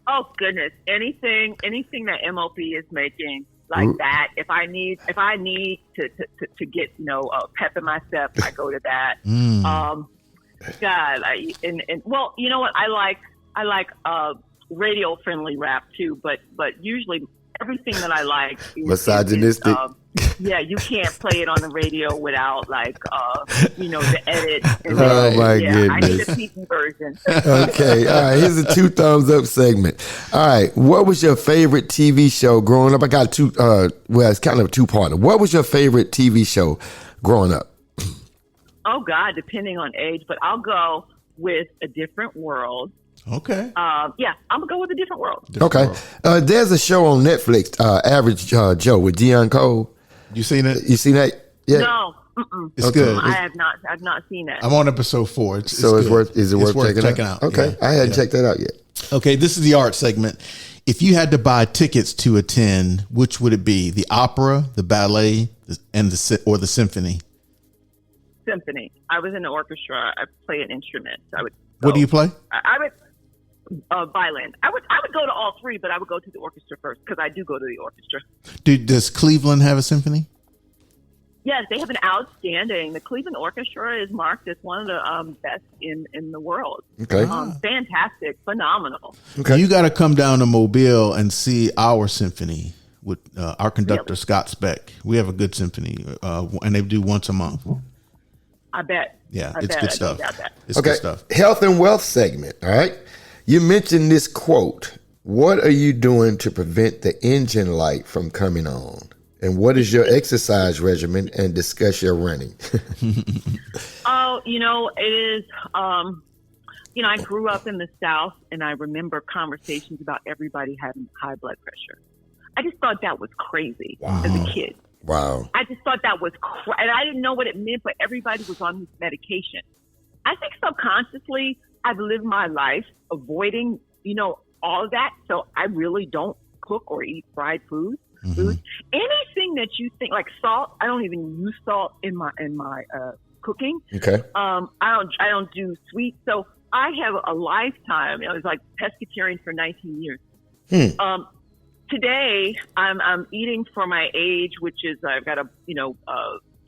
Oh goodness! Anything that MOP is making like that. If I need to get pep in my step, I go to that. God, well, you know what? I like radio friendly rap too, but usually everything that I like is misogynistic. You can't play it on the radio without the edit. My goodness! I need a PG version. Okay, all right. Here's a 2 thumbs up segment. All right, what was your favorite TV show growing up? I got two. It's kind of a 2-parter. What was your favorite TV show growing up? Oh God, depending on age, but I'll go with A Different World. Okay. I'm gonna go with A Different World. There's a show on Netflix, Average Joe, with Deion Cole. You seen it? You seen that? Yeah. No. It's good. I have not. I've not seen that. I'm on episode 4. Is it worth checking out? Okay, I hadn't checked that out yet. Okay, this is the art segment. If you had to buy tickets to attend, which would it be? The opera, the ballet, and the symphony? Symphony. I was in the orchestra. I play an instrument. So what do you play? I would violin. I would go to all 3, but I would go to the orchestra first because I do go to the orchestra. Does Cleveland have a symphony? Yes, they have an outstanding. The Cleveland Orchestra is marked as one of the best in the world. Okay, fantastic, phenomenal. Okay, you got to come down to Mobile and see our symphony with our conductor Scott Speck. We have a good symphony, and they do once a month. I bet. Yeah, it's good stuff. It's good stuff. Health and wealth segment. All right. You mentioned this quote. What are you doing to prevent the engine light from coming on? And what is your exercise regimen? And discuss your running. It is, I grew up in the South and I remember conversations about everybody having high blood pressure. I just thought that was crazy as a kid. Wow. I just thought that was and I didn't know what it meant, but everybody was on this medication. I think subconsciously I've lived my life avoiding, all of that. So I really don't cook or eat fried food. Anything that you think like salt, I don't even use salt in my cooking. Okay. I don't do sweet. So I have a lifetime. I was like pescatarian for 19 years. Today I'm eating for my age, which is I've got to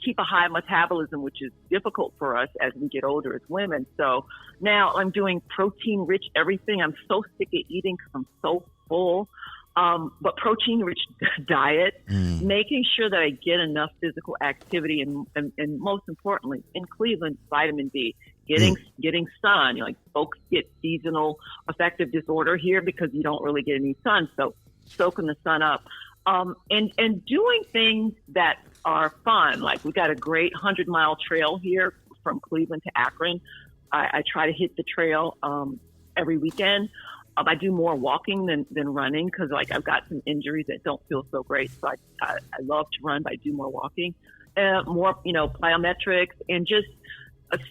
keep a high metabolism, which is difficult for us as we get older as women. So now I'm doing protein-rich everything. I'm so sick of eating because I'm so full. But protein-rich diet, making sure that I get enough physical activity, and most importantly, in Cleveland, vitamin D, getting sun. Folks get seasonal affective disorder here because you don't really get any sun. So soaking the sun up, and doing things that are fun. Like we got a great 100-mile trail here from Cleveland to Akron. I try to hit the trail every weekend. I do more walking than running because I've got some injuries that don't feel so great. So I love to run, but I do more walking, more plyometrics, and just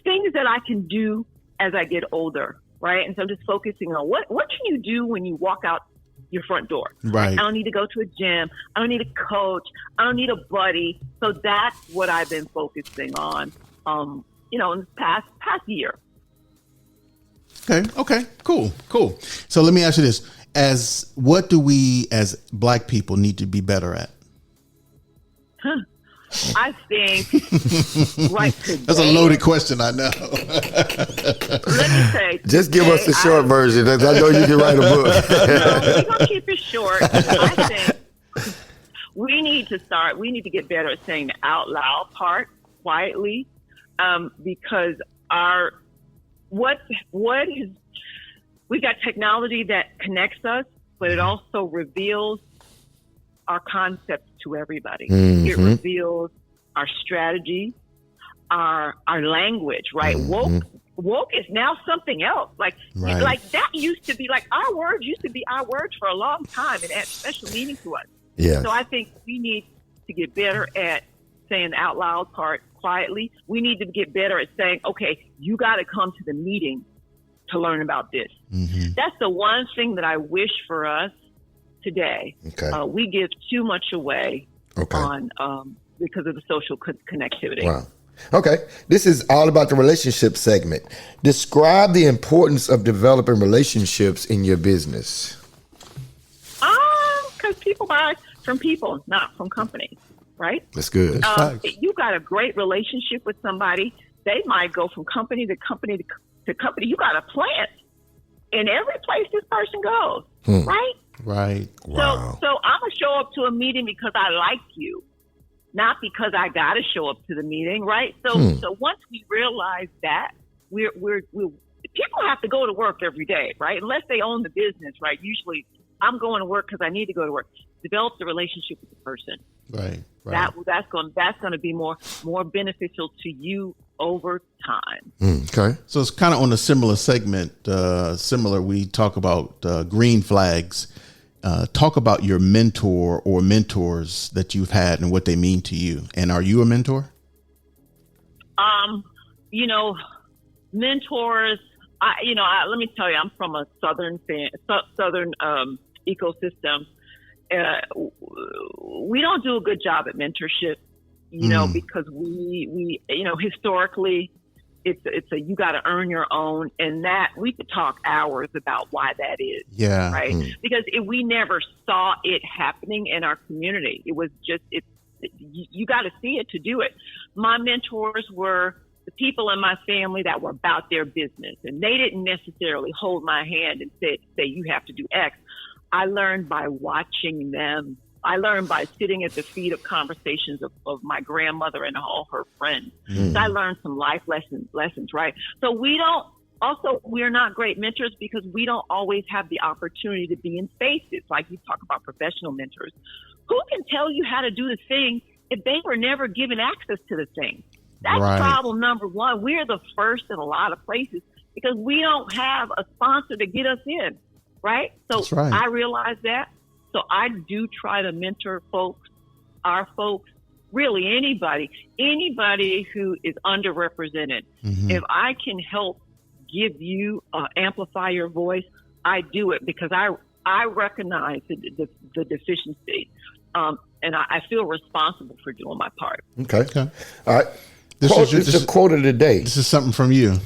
things that I can do as I get older, right? And so I'm just focusing on what can you do when you walk out your front door. Right. I don't need to go to a gym. I don't need a coach. I don't need a buddy. So that's what I've been focusing on, in the past year. Okay. Cool. So let me ask you this. What do we as Black people need to be better at? I think right today. That's a loaded question, I know. Let me say. Just give us the short version. I know you can write a book. No, we're going to keep it short. I think we need to get better at saying the out loud part quietly, because we've got technology that connects us, but it also reveals our concepts to everybody. It reveals our strategy, our language, right? Woke is now something else. Like that used to be our words used to be our words for a long time and had special meaning to us. Yeah. So I think we need to get better at saying the out loud part quietly. We need to get better at saying, okay, you got to come to the meeting to learn about this. Mm-hmm. That's the one thing that I wish for us today. Okay. We give too much away on because of the social connectivity. Wow. Okay. This is all about the relationship segment. Describe the importance of developing relationships in your business. Because people buy from people, not from companies, right? That's good. You got a great relationship with somebody. They might go from company to company to company. You got a plant in every place this person goes, right? Right. Wow. So I'm gonna show up to a meeting because I like you, not because I got to show up to the meeting, right? So once we realize that, we're people have to go to work every day, right? Unless they own the business, right? Usually, I'm going to work because I need to go to work. Develop the relationship with the person. Right. That's going to be more beneficial to you over time. Okay. So it's kind of on a similar segment. We talk about green flags. Talk about your mentor or mentors that you've had and what they mean to you. And are you a mentor? Mentors. Let me tell you, I'm from a southern ecosystem. We don't do a good job at mentorship, because we historically it's a you got to earn your own, and that we could talk hours about why that is. Yeah. Right. Because we never saw it happening in our community. It was just you got to see it to do it. My mentors were the people in my family that were about their business, and they didn't necessarily hold my hand and say you have to do X. I learned by watching them. I learned by sitting at the feet of conversations of my grandmother and all her friends. So I learned some life lessons, right? So we're not great mentors because we don't always have the opportunity to be in spaces. Like you talk about professional mentors. Who can tell you how to do the thing if they were never given access to the thing? That's problem number one. We're the first in a lot of places because we don't have a sponsor to get us in, right? So I realize that. So I do try to mentor our folks, really anybody who is underrepresented. Mm-hmm. If I can help give you, amplify your voice, I do it because I recognize the deficiency. And I feel responsible for doing my part. Okay. All right. This is the quote of the day. This is something from you.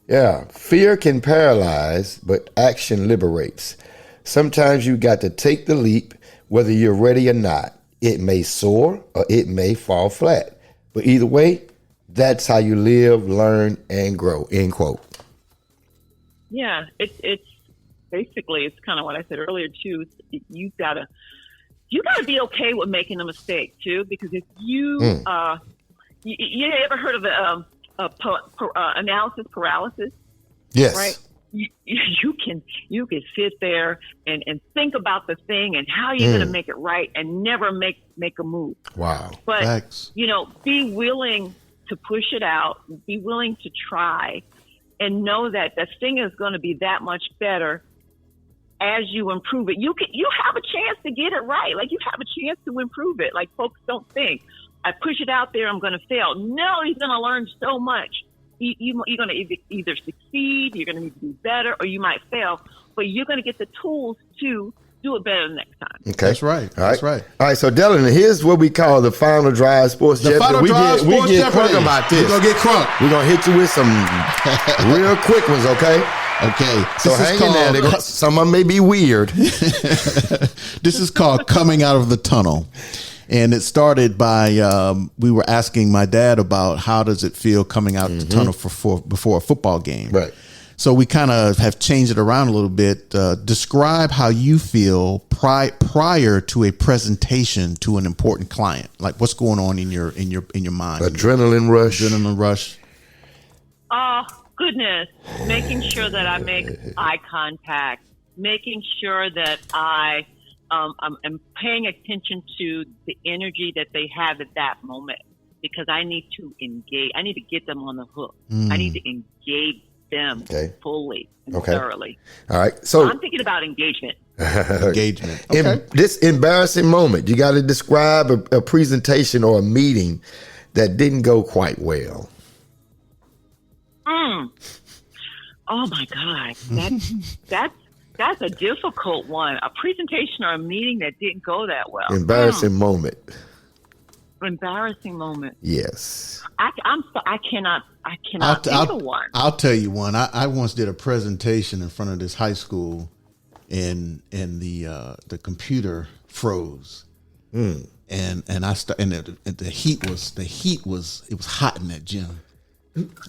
Yeah. Fear can paralyze, but action liberates. Sometimes you got to take the leap, whether you're ready or not. It may soar or it may fall flat. But either way, that's how you live, learn, and grow. End quote. Yeah, it's basically, it's kind of what I said earlier too. You gotta be okay with making a mistake too, because if you you ever heard of analysis paralysis? Yes. Right. You can sit there and think about the thing and how you're going to make it right and never make a move. Wow. But, Thanks. Be willing to push it out, be willing to try, and know that the thing is going to be that much better as you improve it. You have a chance to get it right. Like you have a chance to improve it. Like folks don't think, I push it out there, I'm going to fail. No, he's going to learn so much. You're going to either succeed, you're going to need to do better, or you might fail, but you're going to get the tools to do it better next time. Okay. That's right. That's right. All right, so Delanie, here's what we call the final drive sports Jeopardy. We get crunk about this. We're going to get crunk. We're going to hit you with some real quick ones, okay? Okay. So hang in there. Some of them may be weird. This is called Coming Out of the Tunnel. And it started by we were asking my dad about how does it feel coming out the tunnel before a football game. Right. So we kind of have changed it around a little bit. Describe how you feel prior to a presentation to an important client. Like what's going on in your mind? Adrenaline rush. Oh, goodness. Making sure that I make eye contact. Making sure that I'm paying attention to the energy that they have at that moment because I need to engage. I need to get them on the hook. I need to engage them fully and thoroughly. All right. So I'm thinking about engagement. Engagement. In this embarrassing moment, you got to describe a presentation or a meeting that didn't go quite well. Oh my God, that's a difficult one. A presentation or a meeting that didn't go that well. Embarrassing moment. Embarrassing moment. Yes. I cannot think of one. I'll tell you one. I once did a presentation in front of this high school, and the computer froze, and the heat was it was hot in that gym.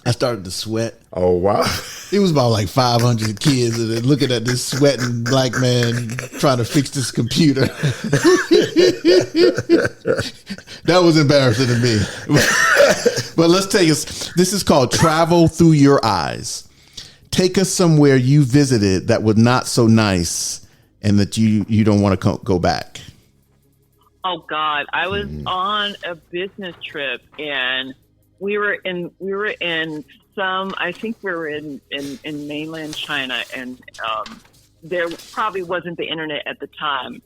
I started to sweat. Oh wow! It was about like 500 kids, and they're looking at this sweating black man trying to fix this computer. That was embarrassing to me. But let's take us. This is called Travel Through Your Eyes. Take us somewhere you visited that was not so nice, and that you don't want to go back. Oh God, I was on a business trip, and we were in some, I think we were in mainland China, and there probably wasn't the internet at the time,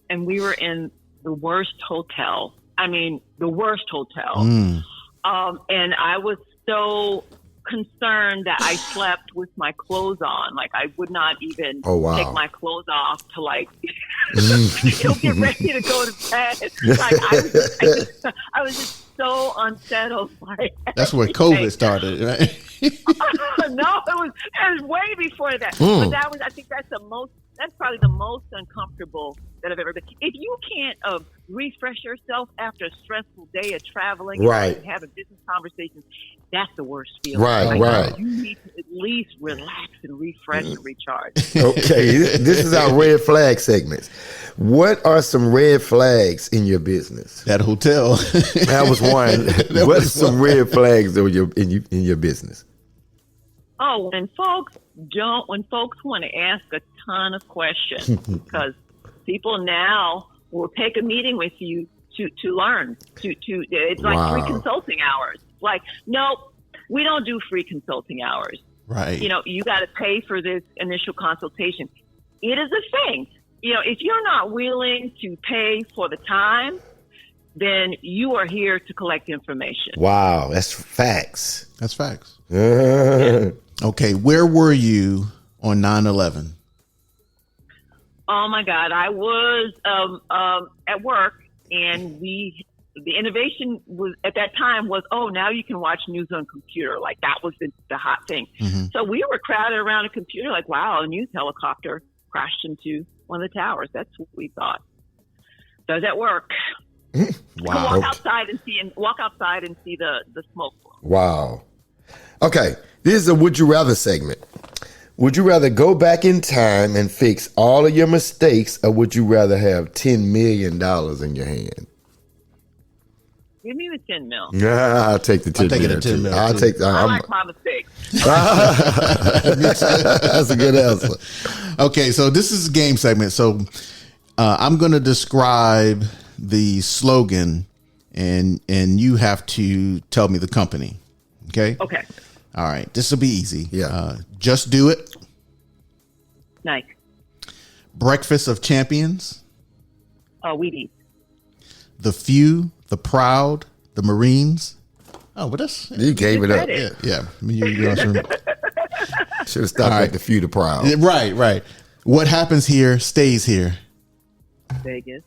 and we were in the worst hotel. I mean, the worst hotel. And I was so concerned that I slept with my clothes on. Like, I would not even take my clothes off to get ready to go to bed. Like, I was just so unsettled. Like, that's where COVID started, right? No, it was way before that. But I think that's probably the most uncomfortable that I've ever been. If you can't refresh yourself after a stressful day of traveling and having business conversations, that's the worst feeling. Right. You need to at least relax and refresh and recharge. Okay, this is our red flag segment. What are some red flags in your business? That hotel. That was one. What are some red flags in your business? Oh, when folks want to ask a ton of questions, because people now will take a meeting with you to learn. It's like free consulting hours. Like, no, we don't do free consulting hours. Right. You got to pay for this initial consultation. It is a thing. If you're not willing to pay for the time, then you are here to collect information. Wow, that's facts. That's facts. Yeah. Okay, where were you on 9/11? Oh my God, I was at work, and the innovation was at that time was, now you can watch news on computer. Like, that was the hot thing. So we were crowded around a computer, like, wow, a news helicopter crashed into one of the towers. That's what we thought. So that work. Wow. Walk outside and see the smoke. Wow. Okay, this is a would you rather segment. Would you rather go back in time and fix all of your mistakes, or would you rather have $10 million in your hand? Give me the 10 mil. Yeah, I'll take the 10 million. I like my mistakes. That's a good answer. Okay, so this is a game segment. So I'm going to describe the slogan, and you have to tell me the company. Okay? Okay. All right. This will be easy. Yeah. Just do it. Nice. Breakfast of Champions. Wheaties. The Few, the Proud, the Marines. Oh, but that's... You gave it up. Yeah. Should have stopped at the Few, the Proud. Right. What happens here stays here. Vegas.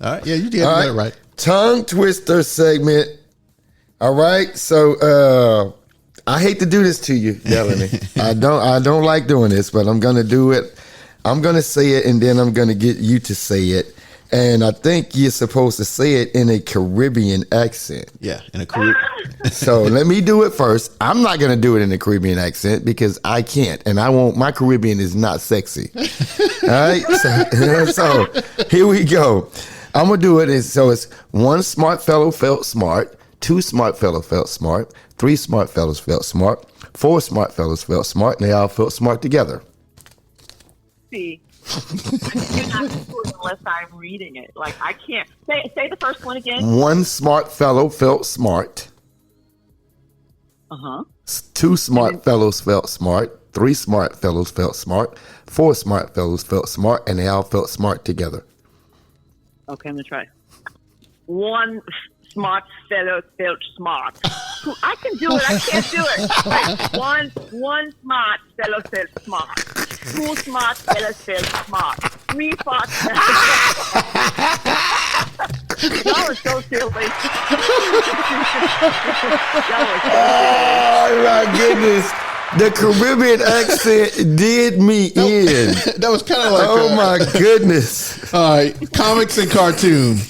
All right. Yeah, you did that right. Tongue twister segment. All right. So I hate to do this to you, Delanie. I don't like doing this, but I'm gonna do it. I'm gonna say it, and then I'm gonna get you to say it. And I think you're supposed to say it in a Caribbean accent. Yeah, in a Caribbean. So let me do it first. I'm not going to do it in a Caribbean accent because I can't. And my Caribbean is not sexy. All right? So here we go. I'm going to do it. So it's one smart fellow felt smart, two smart fellows felt smart, three smart fellows felt smart, four smart fellows felt smart, and they all felt smart together. See. You're not sure unless I'm reading it. Like, I can't. Say the first one again. One smart fellow felt smart. 2 smart fellows felt smart. 3 smart fellows felt smart. 4 smart fellows felt smart, and they all felt smart together. Okay, I'm gonna try. 1 smart fellow felt smart. I can do it. I can't do it. Right. One smart fellow felt smart. 2 smart fellows felt smart. 3 smart fellows. Y'all are so silly. Oh my goodness. The Caribbean accent did me in. That was kind of like, oh my goodness. All right, comics and cartoon.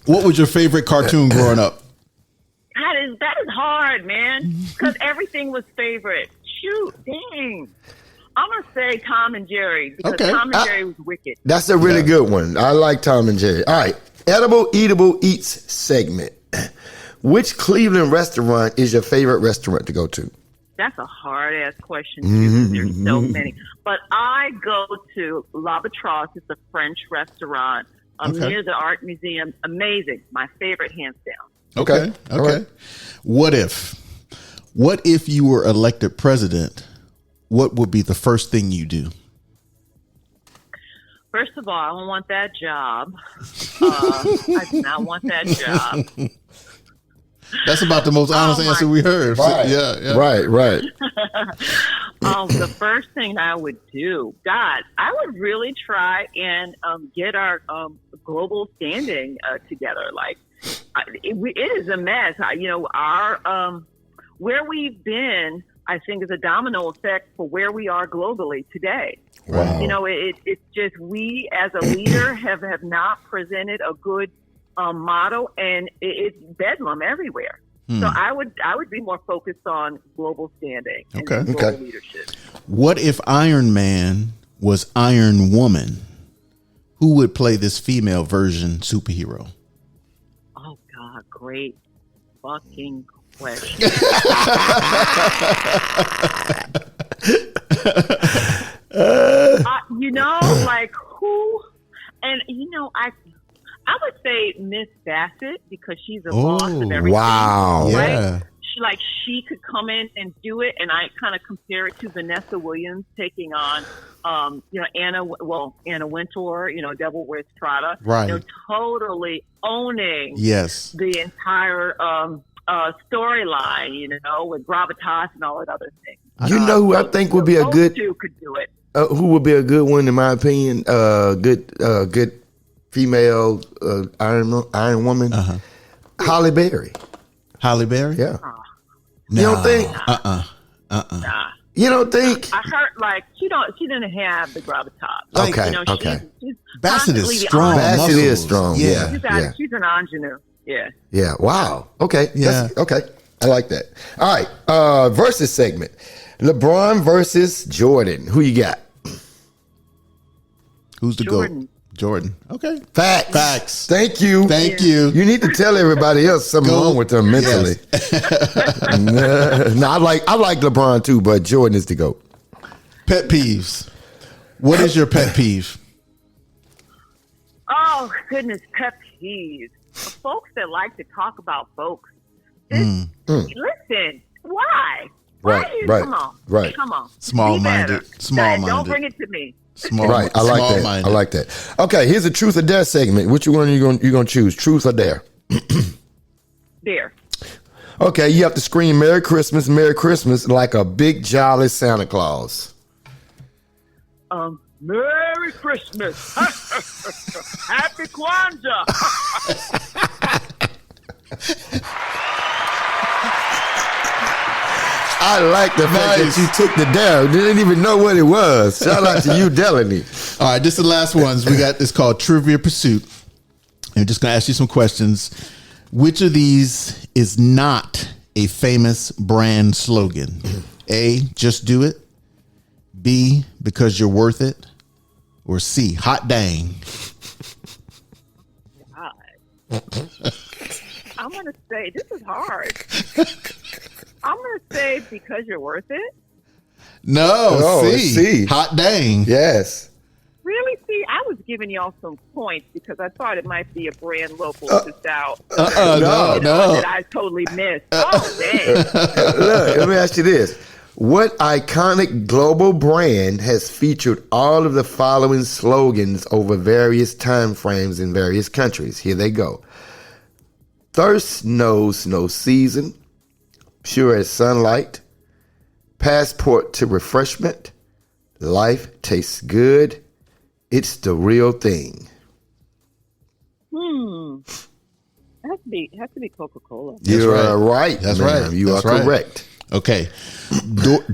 What was your favorite cartoon growing up? That is hard, man. Because everything was favorite. Shoot, dang. I'm gonna say Tom and Jerry because Tom and Jerry was wicked. That's a really good one. I like Tom and Jerry. All right, edible, eatable, eats segment. Which Cleveland restaurant is your favorite restaurant to go to? That's a hard-ass question, too. There's so many. But I go to L'Albatros. It's a French restaurant near the Art Museum. Amazing. My favorite, hands down. Okay. Right. What if you were elected president, what would be the first thing you do? First of all, I don't want that job. I do not want that job. That's about the most honest answer we heard. Right. Yeah. Right. The first thing I would do, God, I would really try and get our global standing together. Like, it is a mess. Our where we've been, I think, is a domino effect for where we are globally today. Wow. It's just we as a leader have not presented a good model, and it's bedlam everywhere. So I would be more focused on global standing and global leadership. What if Iron Man was Iron Woman? Who would play this female version superhero? Oh God, great fucking question. Like who? And I would say Miss Bassett because she's a boss of everything. Wow. Right? Yeah. She could come in and do it, and I kind of compare it to Vanessa Williams taking on, Anna Wintour, Devil Wears Prada. Right. Totally owning the entire storyline, with gravitas and all that other things. Who I think would be a good... Two could do it. Who would be a good one, in my opinion? Good female Iron Woman, Halle Berry. Halle Berry? Yeah. You don't think? Nah. You don't think? I heard she didn't have the gravitas. Okay. She's Bassett is strong. Bassett is strong. Yeah. She's an ingenue. Yeah. Yeah. Wow. Okay. Yeah. Okay. I like that. All right. Versus segment. LeBron versus Jordan. Who you got? Who's the Jordan. GOAT? Jordan. Okay. Facts. Thank you. You. You need to tell everybody else something wrong with them mentally. No, I like LeBron too, but Jordan is the GOAT. Pet peeves. What is your pet peeve? Oh goodness, pet peeves. Folks that like to talk about folks. Listen, why? Right. Come on. Small-minded. Don't bring it to me. Right, I like that. Okay, here's a truth or dare segment. Which one are you going to choose? Truth or dare? Dare. Okay, you have to scream Merry Christmas like a big jolly Santa Claus. Merry Christmas. Happy Kwanzaa. I like the fact that you took the dare. You didn't even know what it was. Shout out to you, Delanie. All right, this is the last ones. We got this called Trivia Pursuit. I'm just going to ask you some questions. Which of these is not a famous brand slogan? A, just do it. B, because you're worth it. Or C, hot dang. God. I'm going to say, this is hard. I'm going to say because you're worth it. No, C. C. Hot dang. Yes. Really? See, I was giving y'all some points because I thought it might be a brand local to South. No. That I totally missed. Oh, dang. Look, let me ask you this. What iconic global brand has featured all of the following slogans over various time frames in various countries? Here they go. Thirst knows no season, pure as sunlight, passport to refreshment, life tastes good, it's the real thing. It has to be Coca-Cola. You're right. That's ma'am. right. You are correct. Okay.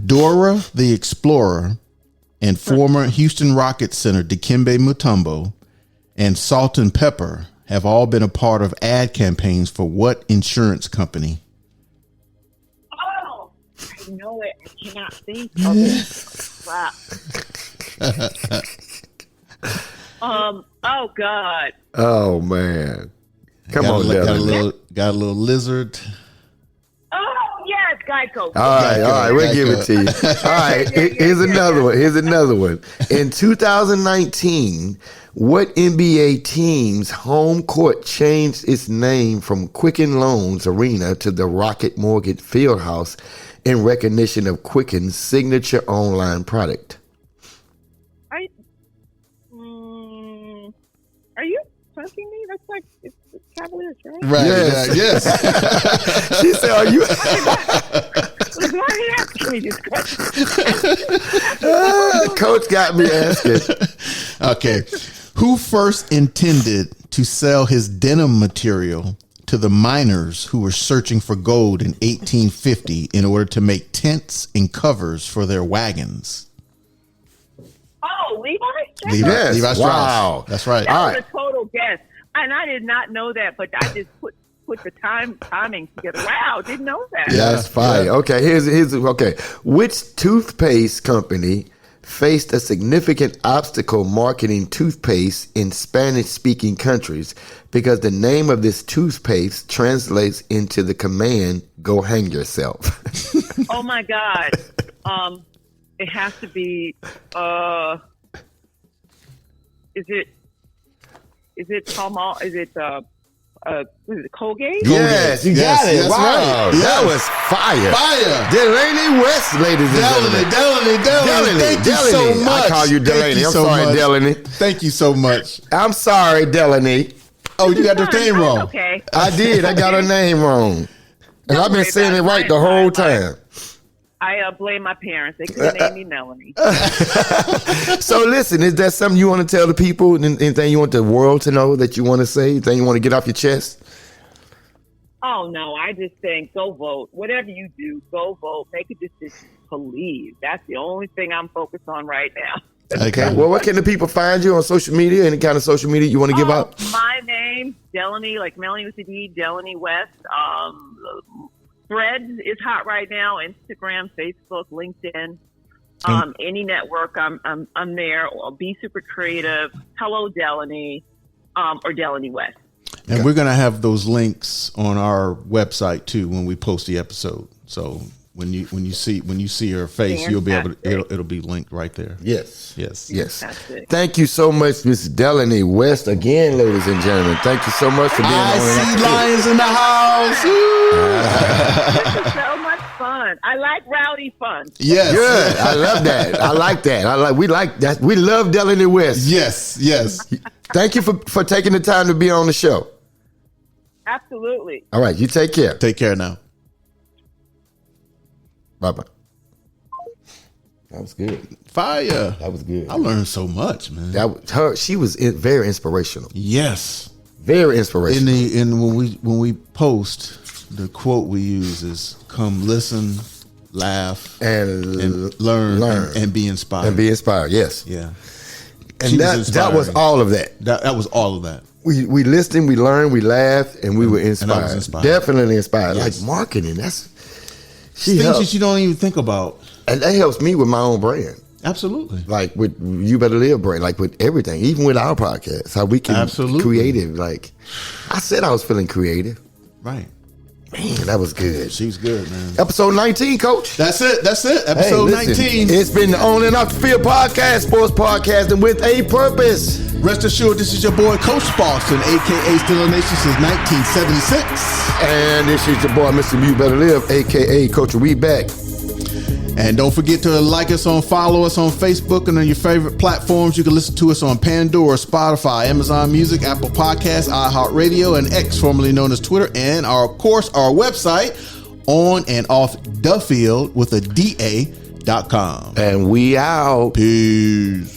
Dora the Explorer and former Houston Rockets center Dikembe Mutombo and Salt and Pepper have all been a part of ad campaigns for what insurance company? Oh, I know it. I cannot think of it. Crap. Oh, God. Oh, man. Come on, Delanie. Got a little lizard. Oh, yes, Geico. All right, we'll give it to you. All right, here's another one. Here's another one. In 2019, what NBA team's home court changed its name from Quicken Loans Arena to the Rocket Mortgage Fieldhouse in recognition of Quicken's signature online product? Are you punching me? That's like it's Cavaliers, right? Right. Yes. She said, "Are you?" Why are you asking me this question? Coach got me asking. Okay. Who first intended to sell his denim material to the miners who were searching for gold in 1850 in order to make tents and covers for their wagons? Oh, Levi Strauss. Yes. Levi Strauss. Wow. That's right. That was a total guess. And I did not know that, but I just put the timing together. Wow, didn't know that. That's fine. Okay, here's okay. Which toothpaste company faced a significant obstacle marketing toothpaste in Spanish-speaking countries because the name of this toothpaste translates into the command "Go hang yourself"? Oh my God. It has to be. Is it Palmolive? Is it Colgate? Yes, you got it. That's Wow, right. that was fire. Delanie West, ladies and gentlemen. Delanie. Thank you so much. I call you Delanie. I'm sorry, Delanie. Thank you so much. I'm sorry, Delanie. Oh, you got the name wrong. Okay. I did. I got her name wrong. And I've been saying it right the whole time. I blame my parents. They could have named me Melanie. So listen, is there something you want to tell the people? Anything you want the world to know that you want to say? Anything you want to get off your chest? Oh, no. I just think go vote. Whatever you do, go vote. Make a decision. Believe. That's the only thing I'm focused on right now. Okay. Well, where can the people find you on social media? Any kind of social media you want to give out? My name, Delanie, like Melanie with a D, Delanie West. Threads is hot right now. Instagram, Facebook, LinkedIn, any network. I'm there. Or Be Super Creative. Hello, Delanie, or Delanie West. And we're going to have those links on our website too when we post the episode. So when you see her face, Fantastic. You'll be able to, it'll be linked right there. Yes. Fantastic. Thank you so much, Miss Delanie West. Again, ladies and gentlemen, thank you so much for being on. I see lions in the house. This is so much fun. I like rowdy fun. Yes. Good. I love that. I like that. We like that. We love Delanie West. Yes. Thank you for taking the time to be on the show. Absolutely. All right. You take care. Take care now. Bye-bye. That was good. Fire. That was good. I learned so much, man. That was her. She was very inspirational. Yes. Very inspirational. And when we post, the quote we use is "Come listen, laugh, and learn and be inspired." And be inspired. Yes. Yeah. And that was all of that. That was all of that. We listened, we learned, we laughed, and we were inspired. And I was inspired. Definitely inspired. Yes. Like marketing, that's Things that you don't even think about. And that helps me with my own brand. Absolutely. Like with You Better Live brand, like with everything, even with our podcast, how we can Absolutely. creative. Like I said, I was feeling creative. Right. Man, that was good. She's good, man. Episode 19, Coach. That's it. Episode 19. It's been the On and Off the Field podcast, sports podcasting with a purpose. Rest assured, this is your boy, Coach Boston, a.k.a. Steeler Nation since 1976. And this is your boy, Mr. You Better Live, a.k.a. Coach We Back. And don't forget to follow us on Facebook and on your favorite platforms. You can listen to us on Pandora, Spotify, Amazon Music, Apple Podcasts, iHeartRadio, and X, formerly known as Twitter. And of course, our website, onandoffthefield with a DA.com. And we out. Peace.